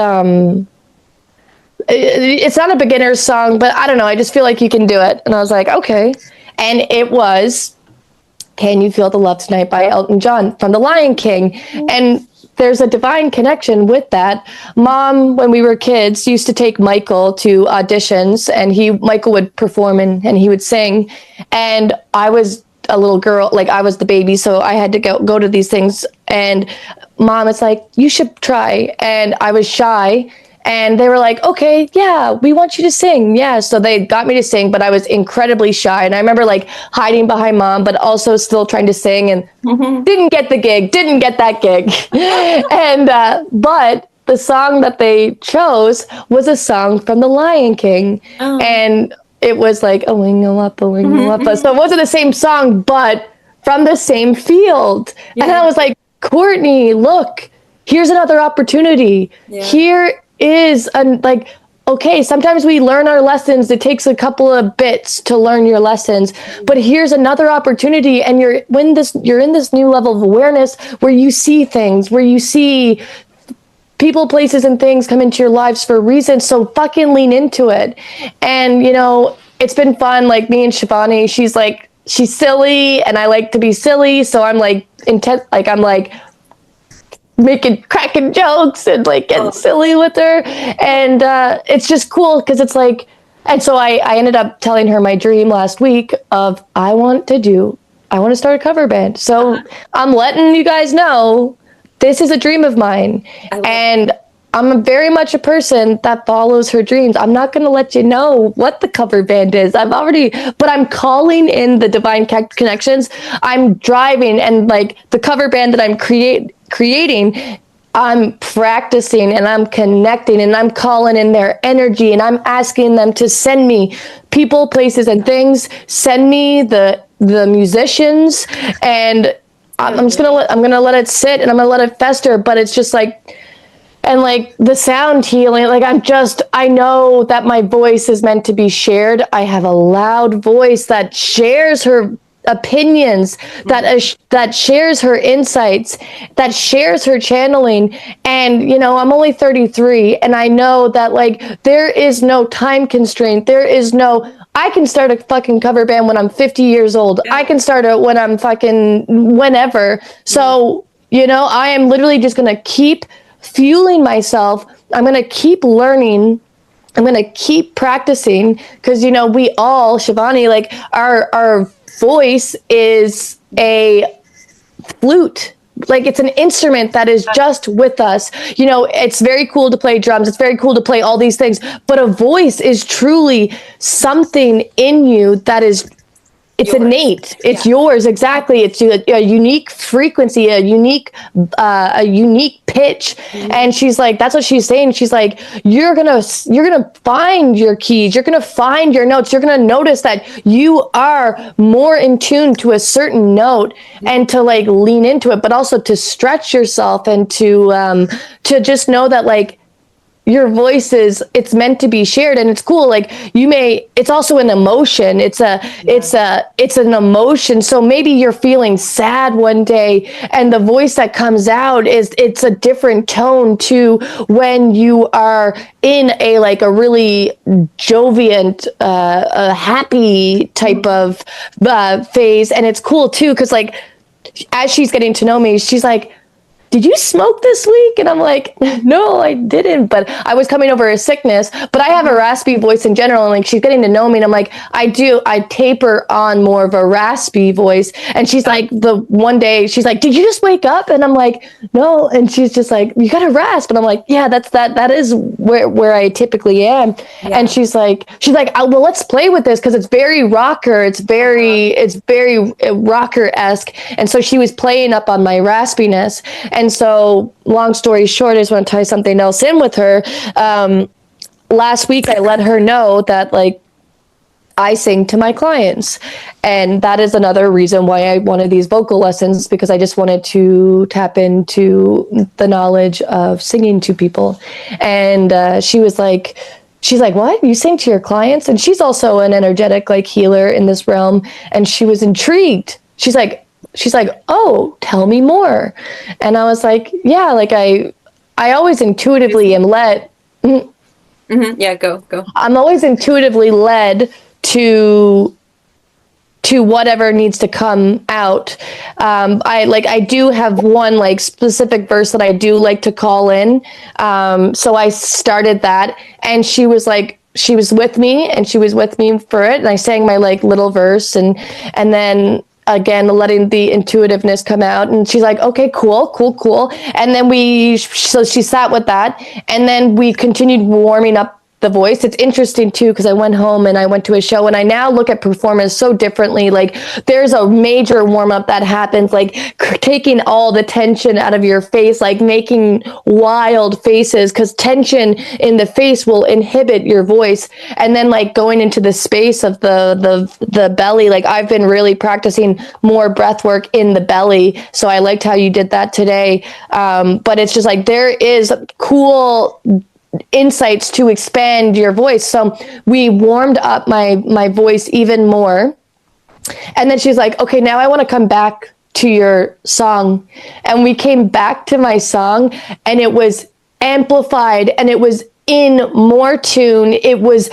it's not a beginner's song, but I don't know. I just feel like you can do it. And I was like, okay. And it was Can You Feel the Love Tonight by Elton John from The Lion King. And there's a divine connection with that. Mom, when we were kids, used to take Michael to auditions, and Michael would perform and he would sing. And I was a little girl, like I was the baby, so I had to go to these things. And Mom is like, you should try. And I was shy. And they were like, okay, yeah, we want you to sing. Yeah. So they got me to sing, but I was incredibly shy. And I remember like hiding behind Mom, but also still trying to sing, and didn't get that gig. And, but the song that they chose was a song from The Lion King. Oh. And it was like a wing-a-wappa, wing-a-wappa. So it wasn't the same song, but from the same field. Yeah. And I was like, Courtney, look, here's another opportunity. Yeah. Here is okay, sometimes we learn our lessons. It takes a couple of bits to learn your lessons, but here's another opportunity. And you're in this new level of awareness where you see things, where you see people, places, and things come into your lives for a reason. So fucking lean into it. And, it's been fun. Like me and Shivani, she's silly and I like to be silly. So I'm like intent, like I'm like cracking jokes and like getting silly with her. And it's just cool because it's like, and so I ended up telling her my dream last week of I want to start a cover band. So I'm letting you guys know this is a dream of mine. And I'm very much a person that follows her dreams. I'm not going to let you know what the cover band is. But I'm calling in the divine connections. I'm driving, and like the cover band that I'm creating, I'm practicing and I'm connecting and I'm calling in their energy, and I'm asking them to send me people, places, and things. Send me the musicians, and I'm gonna let it sit and I'm gonna let it fester. But it's just like, and like the sound healing, like I know that my voice is meant to be shared. I have a loud voice that shares her opinions, that shares her insights, that shares her channeling. And I'm only 33, and I know that like there is no time constraint. I can start a fucking cover band when I'm 50 years old. I can start it when I'm fucking whenever. So I am literally just gonna keep fueling myself. I'm gonna keep learning. I'm gonna keep practicing, because we all, Shivani, like our voice is a flute. Like it's an instrument that is just with us. It's very cool to play drums. It's very cool to play all these things, but a voice is truly something in you that is, it's yours. Innate. It's yours. Exactly. It's a unique frequency, a unique pitch. Mm-hmm. And she's like, that's what she's saying. She's like, you're going to find your keys. You're going to find your notes. You're going to notice that you are more in tune to a certain note, and to like lean into it, but also to stretch yourself and to just know that like, your voice it's meant to be shared. And it's cool. Like it's also an emotion. It's an emotion. So maybe you're feeling sad one day, and the voice that comes out it's a different tone to when you are in a really joviant, happy type of phase. And it's cool too, because like as she's getting to know me, she's like, did you smoke this week? And I'm like, no, I didn't. But I was coming over a sickness. But I have a raspy voice in general. And like, she's getting to know me. And I'm like, I taper on more of a raspy voice. And she's like, the one day she's like, did you just wake up? And I'm like, no. And she's just like, you got a rasp. And I'm like, yeah, that is where I typically am. Yeah. And she's like, well, let's play with this, because it's very rocker. It's very rocker-esque. And so she was playing up on my raspiness. And so, long story short, I just want to tie something else in with her. Last week, I let her know that, like, I sing to my clients. And that is another reason why I wanted these vocal lessons, because I just wanted to tap into the knowledge of singing to people. And she's like, what? You sing to your clients? And she's also an energetic, like, healer in this realm. And she was intrigued. She's like, oh, tell me more. And I was like, yeah, like I always intuitively am led. Mm-hmm.
Yeah, go.
I'm always intuitively led to to whatever needs to come out. I do have one like specific verse that I do like to call in. So I started that, and she was with me, and she was with me for it. And I sang my like little verse, and then again, letting the intuitiveness come out. And she's like, okay, cool. And then so she sat with that, and then we continued warming up the voice. It's interesting too, because I went home and I went to a show, and I now look at performance so differently. Like there's a major warm up that happens, like taking all the tension out of your face, like making wild faces, because tension in the face will inhibit your voice. And then like going into the space of the belly, like I've been really practicing more breath work in the belly. So I liked how you did that today. But it's just like, there is cool insights to expand your voice. So we warmed up my voice even more. And then she's like, okay, now I want to come back to your song. And we came back to my song, and it was amplified, and it was in more tune. It was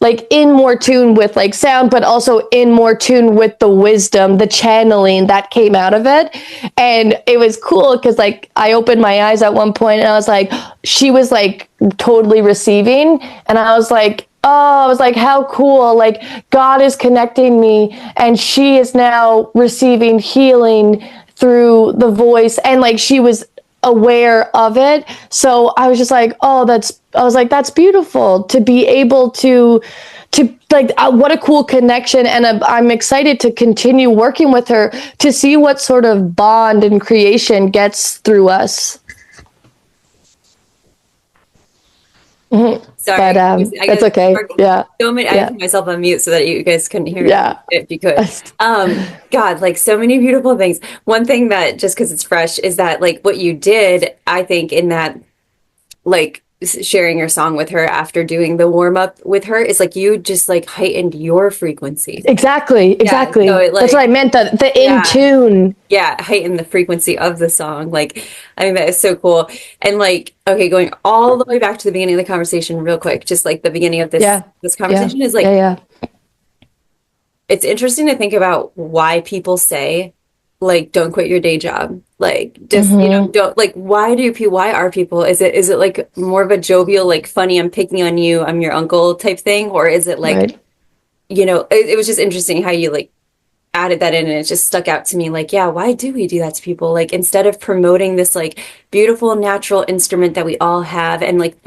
like in more tune with like sound, but also in more tune with the wisdom, the channeling that came out of it. And it was cool because like I opened my eyes at one point, and I was like, she was like totally receiving. And I was like, oh, I was like, how cool. Like God is connecting me, and she is now receiving healing through the voice. And like she was aware of it. So I was just like, that's beautiful to be able to like, what a cool connection. And I'm excited to continue working with her to see what sort of bond and creation gets through us. Mm-hmm.
Sorry,
but that's okay. Yeah.
I put myself on mute so that you guys couldn't hear me.
Yeah.
If you could. God, like so many beautiful things. One thing that, just because it's fresh, is that like what you did, I think, in that, like sharing your song with her after doing the warm up with her, is like you just like heightened your frequency.
Exactly.
Yeah, so it, like,
that's what I meant. The in tune.
Yeah, heighten the frequency of the song. Like, I think that is so cool. And like, okay, going all the way back to the beginning of the conversation real quick, just like the beginning of this conversation is like, it's interesting to think about why people say, like, don't quit your day job. Like, just, you know, don't, like, why are people, is it like more of a jovial, like funny, I'm picking on you, I'm your uncle type thing? Or is it like, you know, it was just interesting how you like added that in, and it just stuck out to me. Like, yeah, why do we do that to people? Like, instead of promoting this like beautiful natural instrument that we all have, and like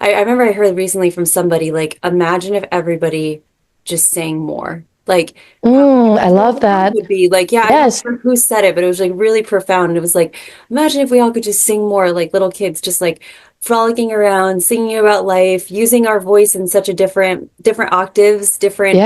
I remember I heard recently from somebody, like, imagine if everybody just sang more. Like,
I love that.
Would be like, yeah, I don't remember who said it, but it was like really profound. And it was like, imagine if we all could just sing more, like little kids, just like frolicking around, singing about life, using our voice in such a different octaves, different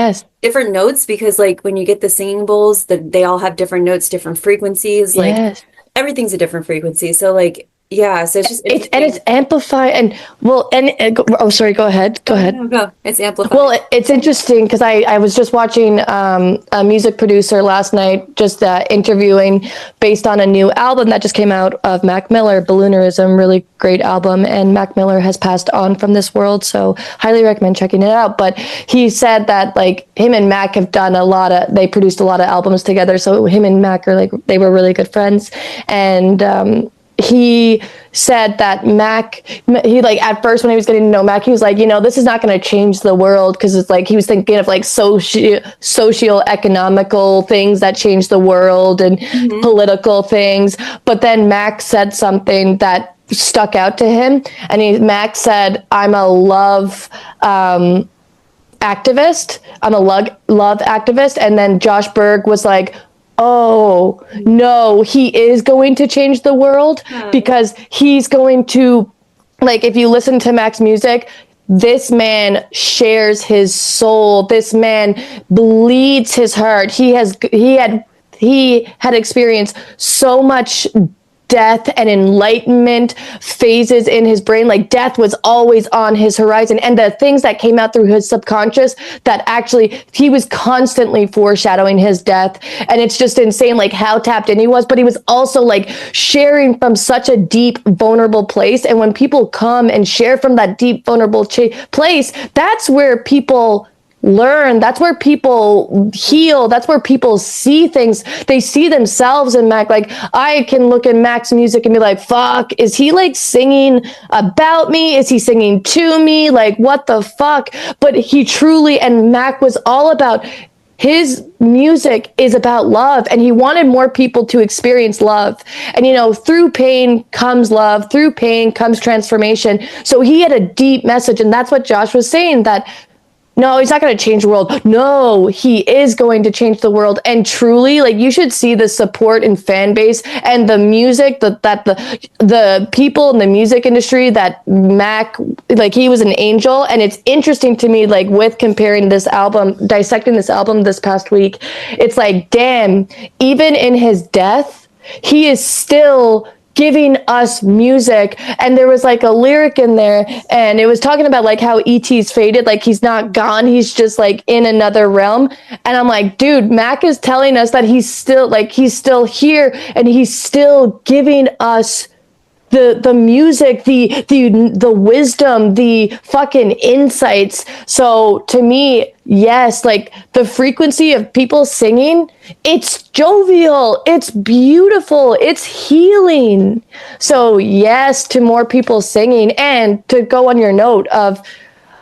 notes, because like when you get the singing bowls, they all have different notes, different frequencies, like everything's a different frequency. So like, yeah, so it's just
it's amplified, and oh, sorry, go ahead.
No, it's amplified.
Well, it's interesting because I was just watching a music producer last night, just interviewing based on a new album that just came out of Mac Miller, Balloonerism, really great album, and Mac Miller has passed on from this world, so highly recommend checking it out. But he said that like him and Mac have done they produced a lot of albums together, so him and Mac are like, they were really good friends. And he said that he like at first when he was getting to know Mac, he was like, you know, this is not going to change the world, because it's like he was thinking of like socio-economical things that change the world and political things. But then Mac said something that stuck out to him, and Mac said, I'm a love activist. I'm a love activist. And then Josh Berg was like, oh no, he is going to change the world, because he's going to, like, if you listen to Mac's music, this man shares his soul. This man bleeds his heart. He had experienced so much death and enlightenment phases in his brain. Like, death was always on his horizon, and the things that came out through his subconscious, that actually he was constantly foreshadowing his death. And it's just insane, like, how tapped in he was, but he was also like sharing from such a deep, vulnerable place. And when people come and share from that deep, vulnerable place, that's where people learn. That's where people heal. That's where people see things. They see themselves in Mac. Like, I can look at Mac's music and be like, fuck, is he like singing about me? Is he singing to me? Like, what the fuck? But he truly, and Mac was all about, his music is about love, and he wanted more people to experience love. And, you know, through pain comes love, through pain comes transformation. So he had a deep message, and that's what Josh was saying, that no, he's not going to change the world. No, he is going to change the world. And truly, like, you should see the support and fan base and the music that the people in the music industry that Mac, like, he was an angel. And it's interesting to me, like, with comparing this album, dissecting this album this past week, it's like, damn, even in his death, he is still giving us music. And there was like a lyric in there, and it was talking about like how ET's faded, like he's not gone, he's just like in another realm. And I'm like, dude, Mac is telling us that he's still here, and he's still giving us the music, the wisdom, the fucking insights. So to me, yes, like, the frequency of people singing, it's jovial, it's beautiful, it's healing. So yes, to more people singing. And to go on your note of,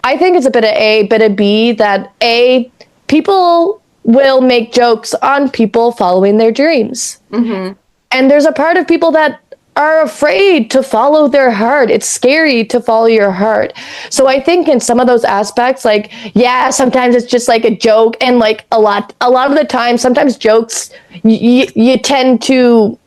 I think it's a bit of A, bit of B, that A, people will make jokes on people following their dreams. Mm-hmm. And there's a part of people that are afraid to follow their heart. It's scary to follow your heart. So I think in some of those aspects, like, yeah, sometimes it's just like a joke, and like a lot of the time, sometimes jokes, you tend to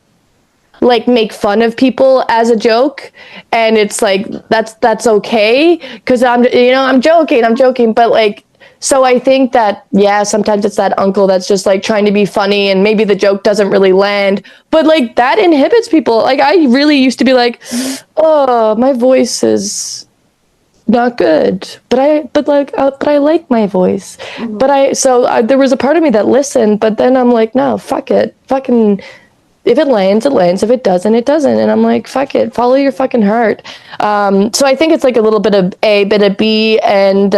like make fun of people as a joke, and it's like, that's okay, because I'm joking, but like, so I think that, yeah, sometimes it's that uncle that's just like trying to be funny, and maybe the joke doesn't really land, but like that inhibits people. Like, I really used to be like, oh, my voice is not good, but I like my voice. Mm-hmm. There was a part of me that listened, but then I'm like, no, fuck it, fucking, if it lands, it lands. If it doesn't, it doesn't. And I'm like, fuck it, follow your fucking heart. So I think it's like a little bit of A, bit of B, and,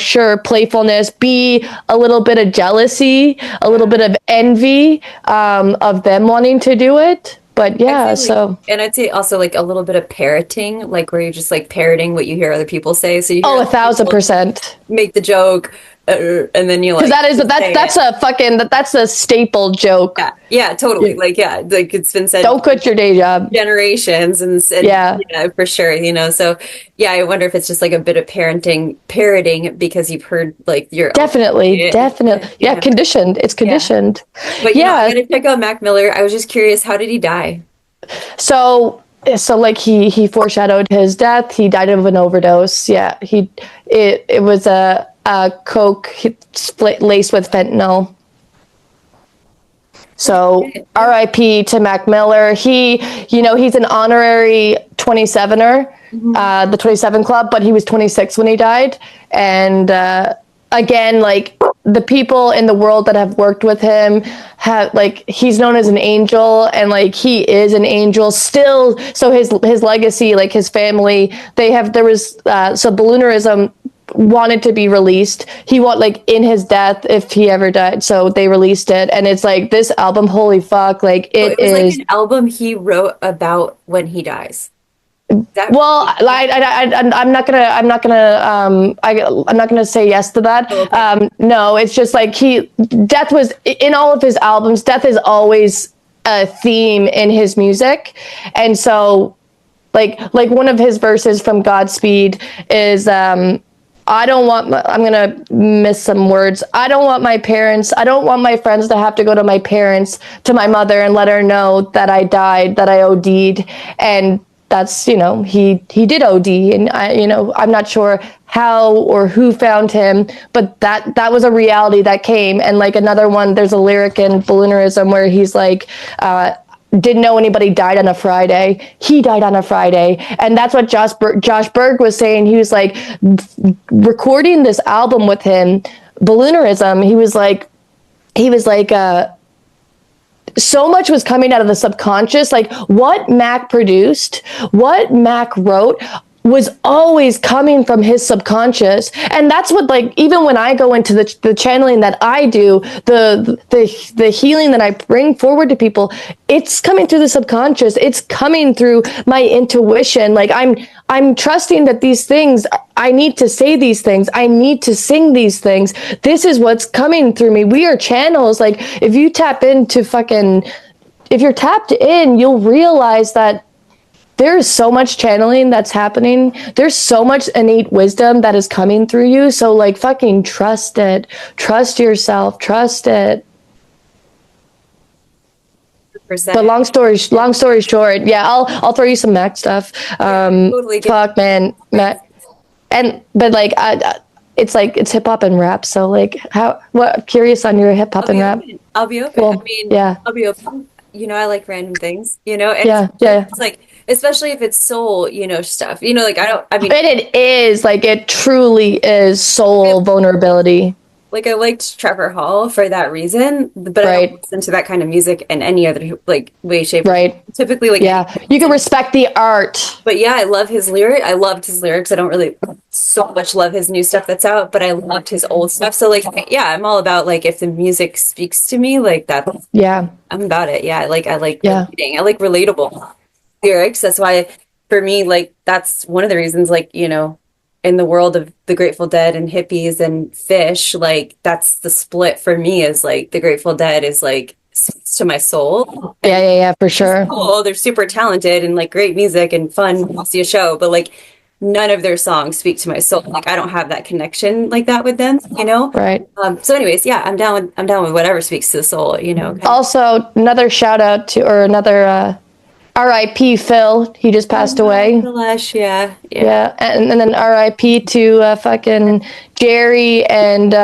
sure, playfulness, B, a little bit of jealousy, a little bit of envy, of them wanting to do it. But yeah,
and I'd say also like a little bit of parroting, like where you're just like parroting what you hear other people say. So you hear
1,000%
make the joke, and then you like,
because that's a staple joke.
Yeah, totally. Like, yeah, like it's been said.
Don't quit your day job.
Generations, and yeah, for sure. So yeah, I wonder if it's just like a bit of parroting because you've heard like your
definitely, yeah, conditioned. It's conditioned.
Yeah. But I gotta check out Mac Miller. I was just curious, how did he die?
So like he foreshadowed his death. He died of an overdose. Yeah, it was a coke laced with fentanyl. So RIP to Mac Miller. He's an honorary 27er, the 27 Club, but he was 26 when he died. And again, like, the people in the world that have worked with him have, like, he's known as an angel, and like, he is an angel still. So his legacy, like his family, so Balloonerism wanted to be released. He in his death, if he ever died, so they released it. And it's like, this album, holy fuck, like, it was
like an album he wrote about when he dies.
I'm not gonna say yes to that. Oh, okay. No, it's just like, death was in all of his albums. Death is always a theme in his music. And so like one of his verses from Godspeed is, I'm gonna miss some words. I don't want my friends to have to go to my mother and let her know that I died, that I OD'd. And that's, he did OD, and I'm not sure how or who found him, but that was a reality that came. And like another one, there's a lyric in Balloonerism where he's like, didn't know anybody died on a Friday. He died on a Friday. And that's what Josh Berg was saying. He was like, recording this album with him, Balloonerism, he was like, so much was coming out of the subconscious, like what Mac produced, what Mac wrote. was always coming from his subconscious. And that's what, like, even when I go into the channeling that I do, the healing that I bring forward to people, it's coming through the subconscious. It's coming through my intuition. Like, I'm trusting that these things, I need to say these things, I need to sing these things. This is what's coming through me. We are channels. Like, if you tap into if you're tapped in, you'll realize that there's so much channeling that's happening. There's so much innate wisdom that is coming through you. So, like, fucking trust it. Trust yourself. Trust it.
100%.
But long story short, yeah, I'll throw you some Mac stuff.
Totally.
Fuck, man, Mac. But like, it's like, it's hip hop and rap. So, like, curious on your hip hop and rap.
I'll be open.
Cool.
I mean,
Yeah.
I'll be open. I like random things, and
Yeah.
it's like, especially if it's soul, stuff, like, I mean,
And it is, like, it truly is soul vulnerability.
like, I liked Trevor Hall for that reason, but I
Right.
don't listen to that kind of music in any other, like, way, shape,
Right.
typically, like,
Yeah. You can respect the art.
but yeah, I loved his lyrics. I don't really so much love his new stuff that's out, but I loved his old stuff. So, like, yeah, I'm all about, like, if the music speaks to me, like that,
Yeah.
I'm about it. Yeah, I like
Yeah.
reading. I like relatable lyrics. That's why, for me, like, that's one of the reasons, like, in the world of the Grateful Dead and hippies and Fish, like, that's the split for me, is like the Grateful Dead is like speaks to my soul.
Yeah, for sure.
Cool, they're super talented and like great music and fun to see a show, but like none of their songs speak to my soul. Like, I don't have that connection like that with them,
Right.
So anyways, yeah, I'm down with whatever speaks to the soul.
Also, another shout out to, or another R.I.P. Phil. He just passed away.
Lush, yeah.
Yeah, and then R.I.P. to fucking Jerry and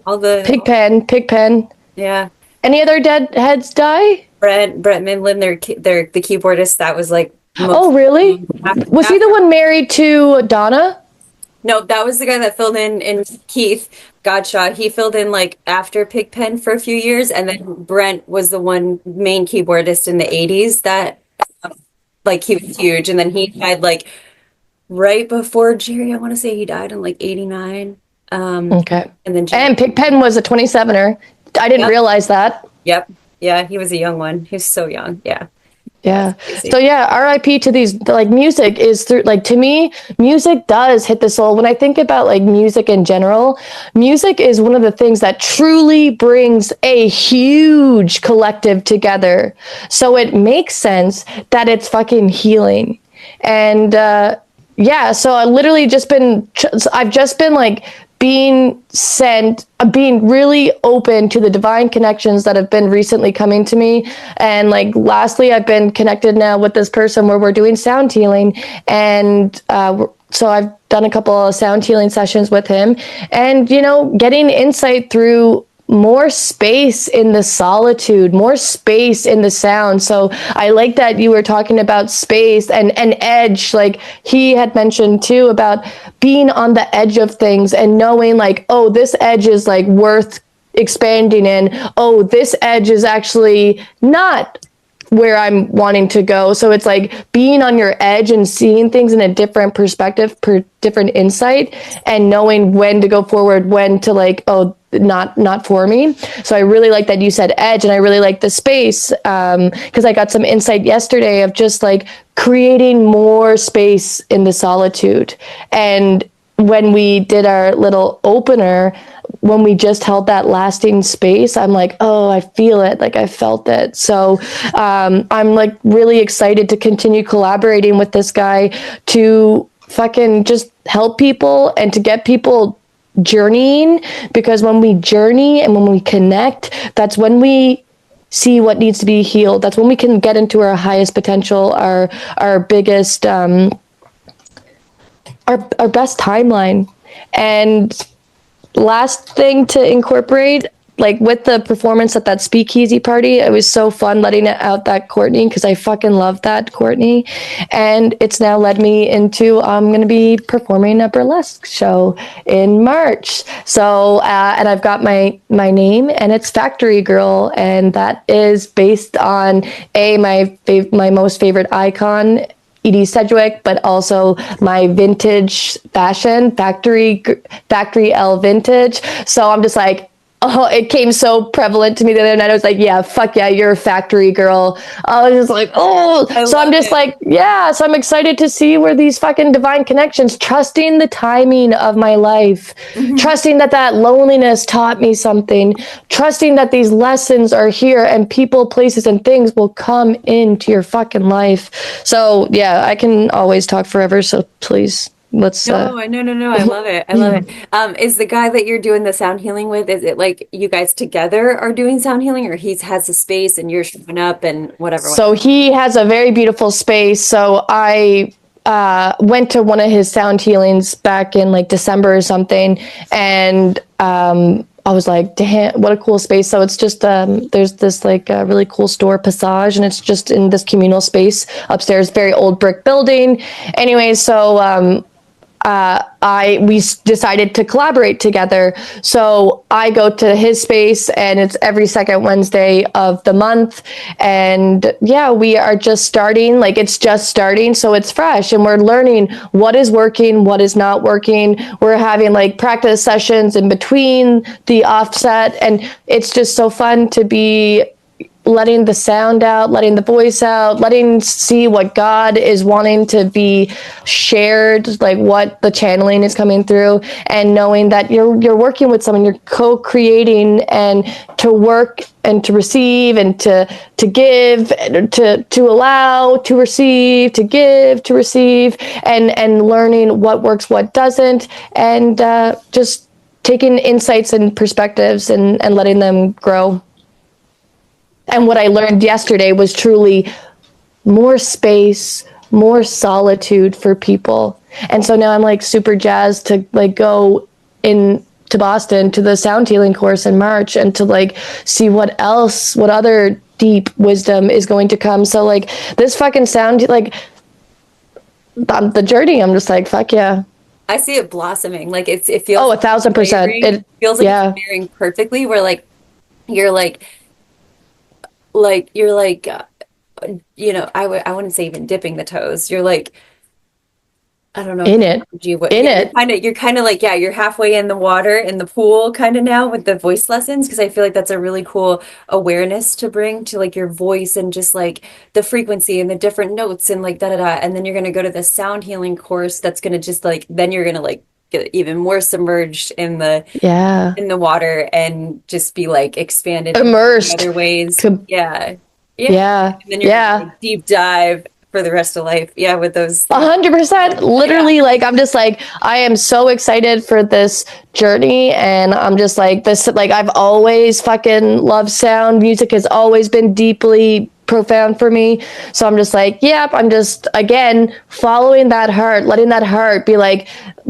All the
Pigpen.
Yeah.
Any other dead heads die?
Brett Midland, they're the keyboardist that was like
Oh, really? Was he the one married to Donna?
No, that was the guy that filled in Keith Godshaw. He filled in like after Pigpen for a few years, and then Brent was the one main keyboardist in the 80s that like he was huge, and then he died like right before Jerry. I want to say he died in like 89.
Okay.
And then
And Pigpen was a 27er. I didn't realize that.
Yep. Yeah, he was a young one. He was so young. Yeah.
Yeah. So yeah, RIP to these, like, music is through, like, to me, music does hit the soul. When I think about like music in general, music is one of the things that truly brings a huge collective together. So it makes sense that it's fucking healing. And yeah, so I've just been like being really open to the divine connections that have been recently coming to me. And like, lastly, I've been connected now with this person where we're doing sound healing. And so I've done a couple of sound healing sessions with him, and, getting insight through more space in the solitude, more space in the sound. So I like that you were talking about space and edge. Like, he had mentioned too about being on the edge of things and knowing like, oh, this edge is like worth expanding in. Oh, this edge is actually not where I'm wanting to go. So it's like being on your edge and seeing things in a different perspective, different insight, and knowing when to go forward, when to like, oh, not for me. So I really like that you said edge, and I really like the space, because I got some insight yesterday of just like creating more space in the solitude. And when we did our little opener, when we just held that lasting space, I'm like, oh, I feel it. Like, I felt it. So I'm like really excited to continue collaborating with this guy to fucking just help people and to get people journeying, because when we journey and when we connect, that's when we see what needs to be healed. That's when we can get into our highest potential, our biggest, our best timeline. And last thing to incorporate, like with the performance at that speakeasy party, it was so fun letting it out that Courtney, because I fucking love that Courtney. And it's now led me into, I'm going to be performing a burlesque show in March. So, and I've got my name, and it's Factory Girl. And that is based on my most favorite icon Edie Sedgwick, but also my vintage fashion, Factory L vintage. So I'm just like, oh, it came so prevalent to me the other night. I was like, yeah, fuck yeah, you're a factory girl. I was just like, oh. So I'm just like, yeah. So I'm excited to see where these fucking divine connections, trusting the timing of my life, trusting that loneliness taught me something, trusting that these lessons are here and people, places, and things will come into your fucking life. So yeah, I can always talk forever. So please. Let's
No. I love it. I love it. Is the guy that you're doing the sound healing with, is it like you guys together are doing sound healing, or he has a space and you're showing up and whatever?
So he has a very beautiful space. So I went to one of his sound healings back in like December or something, and I was like, damn, what a cool space. So it's just there's this like really cool store Passage, and it's just in this communal space upstairs, very old brick building. Anyway, so we decided to collaborate together. So I go to his space, and it's every second Wednesday of the month. And yeah, we are just starting, like it's just starting. So it's fresh, and we're learning what is working, what is not working. We're having like practice sessions in between the offset. And it's just so fun to be letting the sound out, letting the voice out, letting see what God is wanting to be shared, like what the channeling is coming through, and knowing that you're working with someone, you're co-creating, and to work and to receive and to give, to allow, to receive, to give, to receive, and learning what works, what doesn't, and just taking insights and perspectives and letting them grow. And what I learned yesterday was truly more space, more solitude for people. And so now I'm like super jazzed to like go in to Boston to the sound healing course in March, and to like see what other deep wisdom is going to come. So like this fucking sound, like the journey, I'm just like, fuck yeah.
I see it blossoming. Like it feels
1,000%.
It feels like it's marrying perfectly, where you're I wouldn't say even dipping the toes. You're like, I don't know. You're kind of like, yeah, you're halfway in the water in the pool kind of now with the voice lessons, because I feel like that's a really cool awareness to bring to like your voice, and just like the frequency and the different notes and like da da da. And then you're gonna go to the sound healing course that's gonna just like, then you're gonna like get even more submerged in the water, and just be like expanded
immersed
in other ways.
Yeah.
And then you're gonna like deep dive for the rest of life. Yeah, with those
100%. Literally, like I'm just like, I am so excited for this journey, and I'm just like this, like I've always fucking loved sound. Music has always been deeply profound for me. So I'm just like, yep, I'm just again following that heart, letting that heart be like,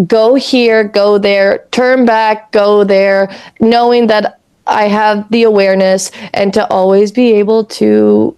go here, go there, turn back, go there, knowing that I have the awareness, and to always be able to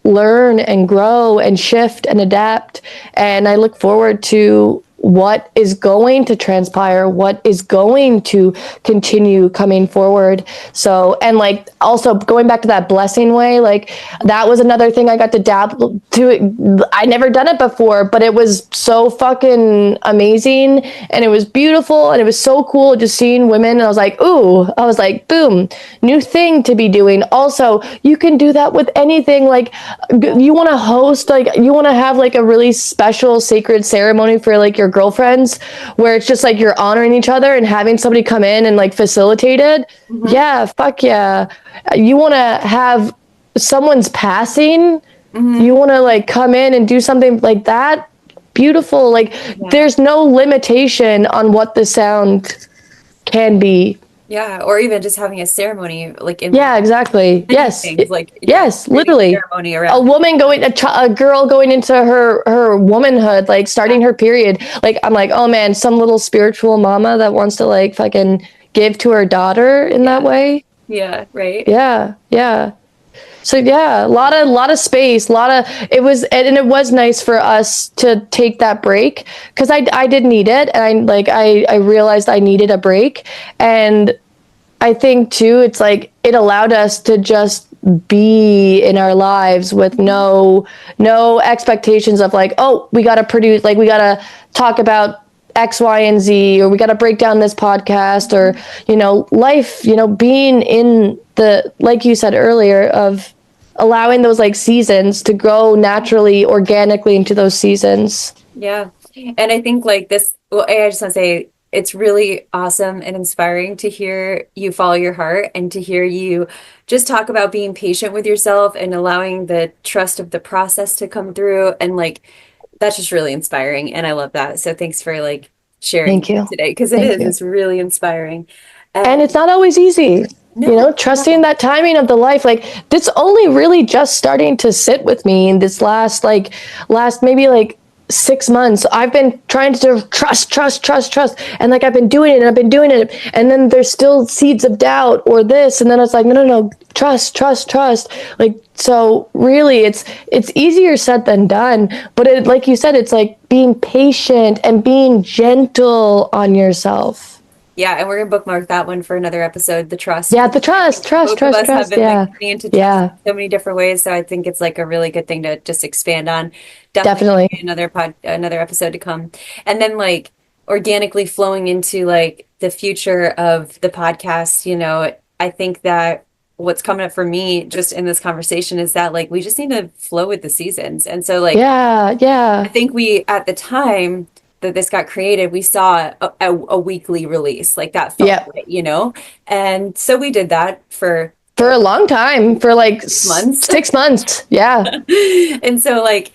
learn and grow and shift and adapt. And I look forward to what is going to transpire, what is going to continue coming forward. So, and like also going back to that blessing way, like that was another thing I got to dabble to. I never done it before, but it was so fucking amazing, and it was beautiful, and it was so cool just seeing women. And I was like, boom, new thing to be doing. Also, you can do that with anything. Like you want to host, like you want to have like a really special sacred ceremony for like your girlfriends, where it's just like you're honoring each other and having somebody come in and like facilitate it. Yeah, fuck yeah. You want to have someone's passing, you want to like come in and do something like that. Beautiful. Like there's no limitation on what the sound can be.
Yeah, or even just having a ceremony, like
exactly. Yes,
things, like
yes, literally.
Ceremony around.
A woman a girl going into her womanhood, like starting her period. Like I'm like, oh man, some little spiritual mama that wants to like fucking give to her daughter in that way.
Yeah, right.
Yeah. So yeah, a lot of space, it was nice for us to take that break, because I did need it, and I realized I needed a break. And I think too, it's like it allowed us to just be in our lives with no expectations of like, oh, we got to produce, like we got to talk about X, Y, and Z, or we got to break down this podcast, or, life, being in the, like you said earlier, of allowing those like seasons to grow naturally, organically into those seasons.
Yeah. And I think like this, well, I just want to say it's really awesome and inspiring to hear you follow your heart and to hear you just talk about being patient with yourself and allowing the trust of the process to come through. And like, that's just really inspiring. And I love that. So thanks for like sharing
Thank you.
today because
Thank you.
it's really inspiring.
And it's not always easy.
No,
Trusting
no.
that timing of the life, like this only really just starting to sit with me in this last maybe like 6 months. I've been trying to trust. And like, I've been doing it and I've been doing it. And then there's still seeds of doubt or this. And then it's like, no, trust. Like, so really it's easier said than done. But it, like you said, it's like being patient and being gentle on yourself.
Yeah, and we're gonna bookmark that one for another episode, the trust.
Yeah, the trust.
Both of us have been
Yeah.
like getting into trust in so many different ways, so I think it's like a really good thing to just expand on.
Definitely.
Another episode to come, and then like organically flowing into like the future of the podcast. I think that what's coming up for me just in this conversation is that like we just need to flow with the seasons, and so like I think we at the time that this got created, we saw a weekly release, like that felt right, and so we did that for
a long time, for like
months.
6 months. Yeah.
And so like,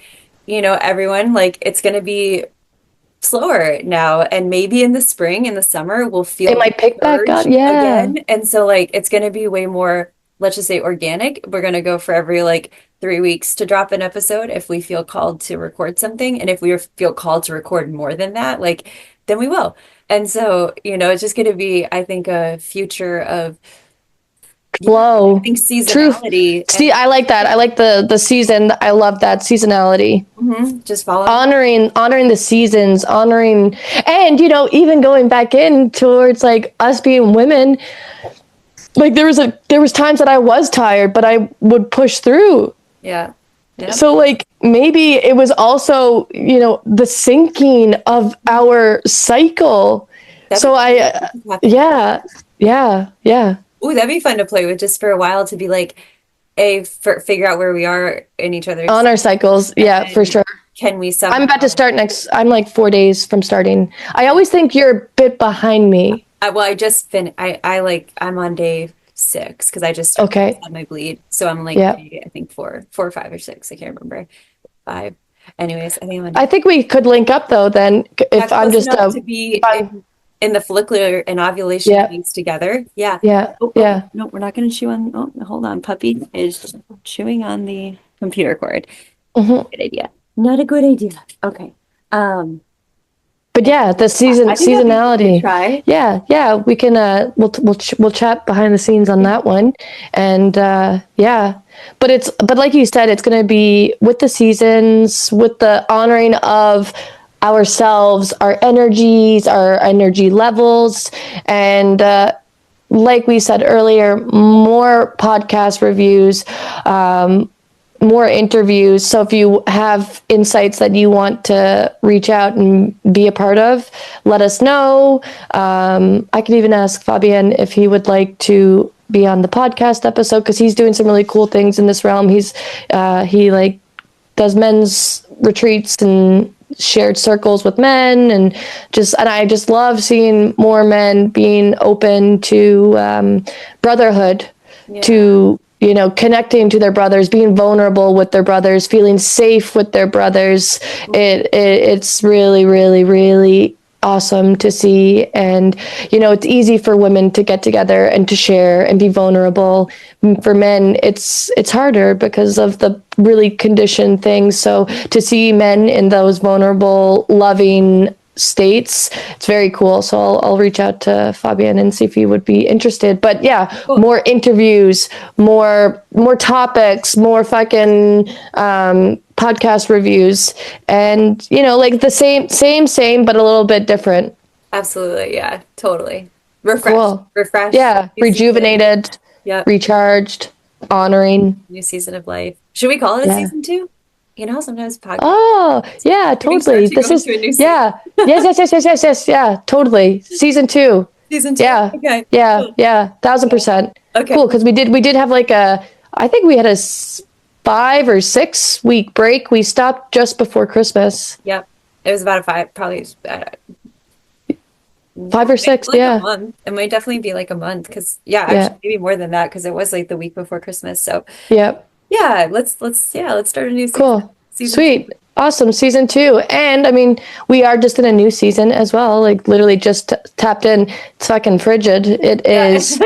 everyone, like it's going to be slower now, and maybe in the spring, in the summer, we'll feel
it might pick back up. Yeah.
again. And so like it's going to be way more, let's just say, organic. We're going to go for every like 3 weeks to drop an episode if we feel called to record something, and if we feel called to record more than that, like then we will. And so it's just going to be, I think, a future of
flow.
I think seasonality.
See, I like that. I like the season. I love that seasonality.
Just follow
honoring the seasons, and even going back in towards like us being women. Like there was times that I was tired, but I would push through.
Yeah. Yep.
So like maybe it was also, the syncing of our cycle. Yeah.
Ooh, that'd be fun to play with just for a while, to be like, figure out where we are in each other's
on our cycles. Yeah, for sure.
Can we
I'm about to start I'm like 4 days from starting. I always think you're a bit behind me.
Well, I just finished. I'm on day 6 because I just on my bleed. So I'm like, I think 4 or 5 or 6. I can't remember. 5. Anyways, I think I'm on.
I think we could link up though. Then if I'm just
to be in the follicular and ovulation things together. Yeah. No, we're not going to chew on. Oh, hold on. Puppy is chewing on the computer cord. Good idea. Not a good idea. Okay.
But yeah, the seasonality.
Try.
Yeah, we can. We'll chat behind the scenes on that one, and but like you said, it's going to be with the seasons, with the honoring of ourselves, our energies, our energy levels, and like we said earlier, more podcast reviews. More interviews. So if you have insights that you want to reach out and be a part of, let us know. I could even ask Fabian if he would like to be on the podcast episode, because he's doing some really cool things in this realm. He like does men's retreats and shared circles with men, and I just love seeing more men being open to brotherhood, to connecting to their brothers, being vulnerable with their brothers, feeling safe with their brothers. It's really, really, really awesome to see. And, it's easy for women to get together and to share and be vulnerable. For men, it's harder because of the really conditioned things. So to see men in those vulnerable, loving states, it's very cool. So I'll reach out to Fabian and see if he would be interested. But yeah, cool. More interviews, more topics, more fucking podcast reviews, and like the same, but a little bit different.
Absolutely, yeah, totally. Refreshed,
cool.
Refreshed.
Yeah, rejuvenated.
Yeah,
recharged. honoring.
New season of life. Should we call it a
Yeah.
season 2? You know, sometimes podcasts
Oh, yeah,
we can start
totally.
to go
This is,
into a new season.
yeah. Yes, yes, yes, yes, yes, yes. Yeah, totally. Season 2.
Season 2?
Yeah.
Okay.
Yeah.
Cool.
Yeah. 1000%.
Okay.
Cool. Cause we did have like I think we had a 5 or 6 week break. We stopped just before Christmas.
Yep. It was about a 5, probably
5 or 6.
like a
Yeah.
month. It might definitely be like a month because yeah,
Yeah.
actually maybe more than that because it was like the week before Christmas. So
Yeah.
yeah, let's start a new season.
Cool.
Season 2.
Sweet. Awesome. Season 2. And I mean, we are just in a new season as well. Like literally just tapped in. It's fucking frigid. It
Yeah.
is.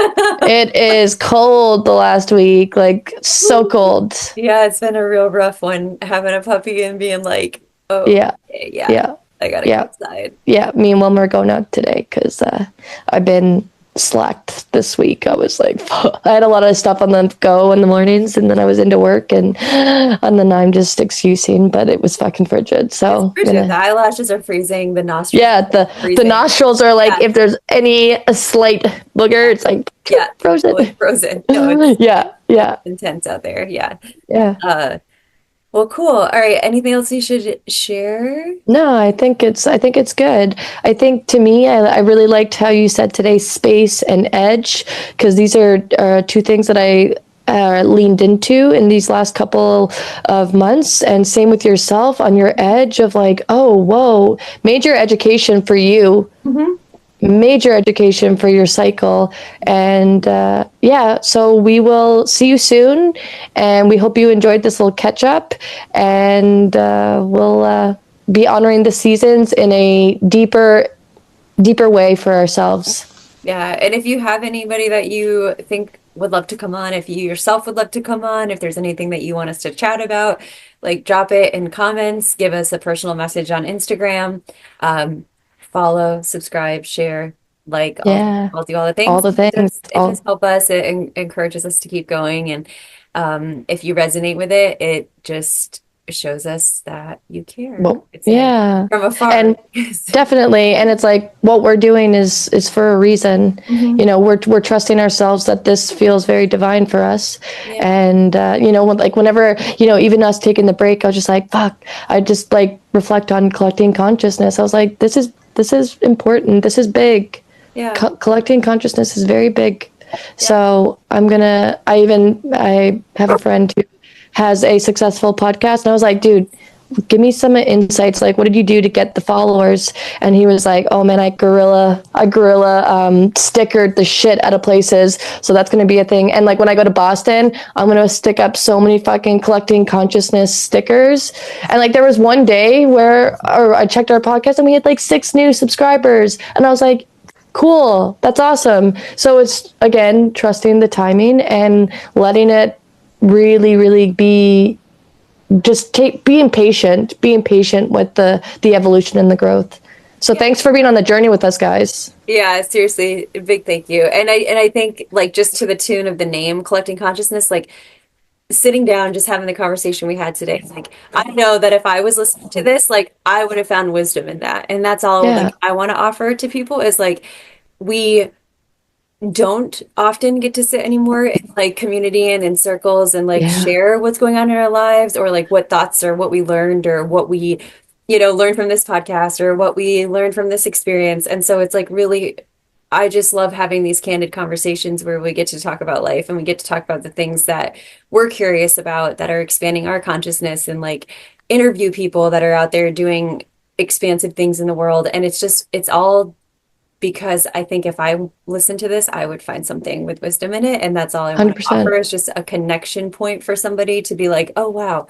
It is cold the last week. Like so cold.
Yeah, it's been a real rough one having a puppy and being like, oh,
Yeah.
okay, yeah,
Yeah.
I gotta go
Yeah.
outside.
Yeah. Me and Wilmer are going out today because I've been slacked this week. I was like, I had a lot of stuff on the go in the mornings, and then I was into work, and then I'm just excusing, but it was fucking frigid.
It's
So I'm
frigid. The
gonna,
eyelashes are freezing. The nostrils
yeah,
are
the
freezing.
nostrils are like,
Yeah.
if there's a slight booger, it's like
Yeah,
frozen.
totally frozen. No, it's
Yeah. Yeah.
intense out there. Yeah.
Yeah.
Uh, well, cool. All right. Anything else you should share?
No, I think it's good. I think to me, I really liked how you said today, space and edge, because these are two things that I leaned into in these last couple of months. And same with yourself on your edge of like, oh, whoa, major education for you.
Mm-hmm.
Major education for your cycle. And yeah, so we will see you soon. And we hope you enjoyed this little catch up. And we'll be honoring the seasons in a deeper way for ourselves.
Yeah. And if you have anybody that you think would love to come on, if you yourself would love to come on, if there's anything that you want us to chat about, like drop it in comments, give us a personal message on Instagram. Follow, subscribe, share, like,
Yeah,
I'll do all the
all
things.
the things.
It just helps us. It encourages us to keep going. And if you resonate with it, it just shows us that you care.
Well,
It's like
yeah,
from afar.
and definitely. And it's like what we're doing is for a reason.
Mhm.
You know, we're trusting ourselves that this feels very divine for us.
Yeah.
And you know, like whenever, you know, even us taking the break, I was just like, fuck. I just like reflect on collecting consciousness. I was like, this is important. This is big.
Yeah.
Collecting consciousness is very big. So I have a friend who has a successful podcast, and I was like, dude, give me some insights. Like, what did you do to get the followers? And he was like, oh man, I gorilla stickered the shit out of places. So that's going to be a thing. And like, when I go to Boston, I'm going to stick up so many fucking collecting consciousness stickers. And like, there was one day where I checked our podcast and we had like 6 new subscribers. And I was like, cool, that's awesome. So it's, again, trusting the timing and letting it really be, just being patient with the evolution and the growth. So thanks for being on the journey with us, guys.
Yeah, seriously, a big thank you. And I think like just to the tune of the name Collecting Consciousness, like sitting down, just having the conversation we had today, like I know that if I was listening to this, like I would have found wisdom in that. And that's all
Yeah.
like I want to offer to people is like we don't often get to sit anymore in like community and in circles and like
Yeah.
share what's going on in our lives or like what thoughts or what we learned or what we, you know, learned from this podcast or what we learned from this experience. And so it's like really, I just love having these candid conversations where we get to talk about life and we get to talk about the things that we're curious about that are expanding our consciousness and like interview people that are out there doing expansive things in the world. And it's all because I think if I listened to this, I would find something with wisdom in it. And that's all I want to
100%.
offer is just a connection point for somebody to be like, oh, wow,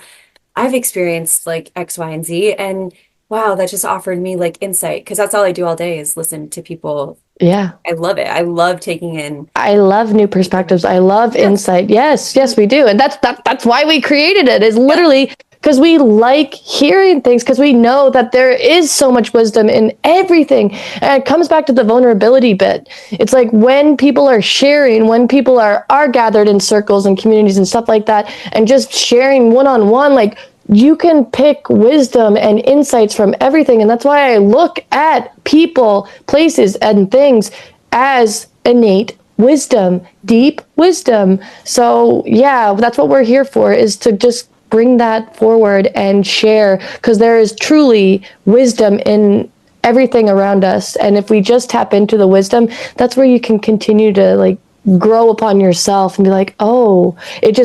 I've experienced like X, Y, and Z. And wow, that just offered me like insight. Cause that's all I do all day is listen to people.
Yeah.
I love it. I love taking in.
I love new perspectives. I love insight. Yes, we do. And that's why we created it, is literally because we like hearing things, because we know that there is so much wisdom in everything. And it comes back to the vulnerability bit. It's like when people are sharing, when people are gathered in circles and communities and stuff like that, and just sharing one-on-one, like you can pick wisdom and insights from everything. And that's why I look at people, places, and things as innate wisdom, deep wisdom. So yeah, that's what we're here for, is to just bring that forward and share, because there is truly wisdom in everything around us. And if we just tap into the wisdom, that's where you can continue to like grow upon yourself and be like, oh, it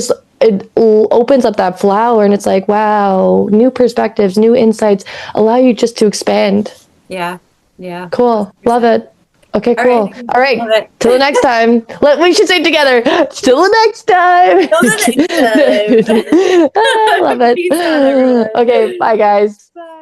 opens up that flower, and it's like, wow, new perspectives, new insights allow you just to expand.
Yeah. Yeah.
Cool. Love it. Okay,
All
cool.
right.
All right.
Love it.
Till the next time. We should say it together. Till the next time.
Till the next time.
I love it.
Peace out, everyone.
Okay, bye guys.
Bye.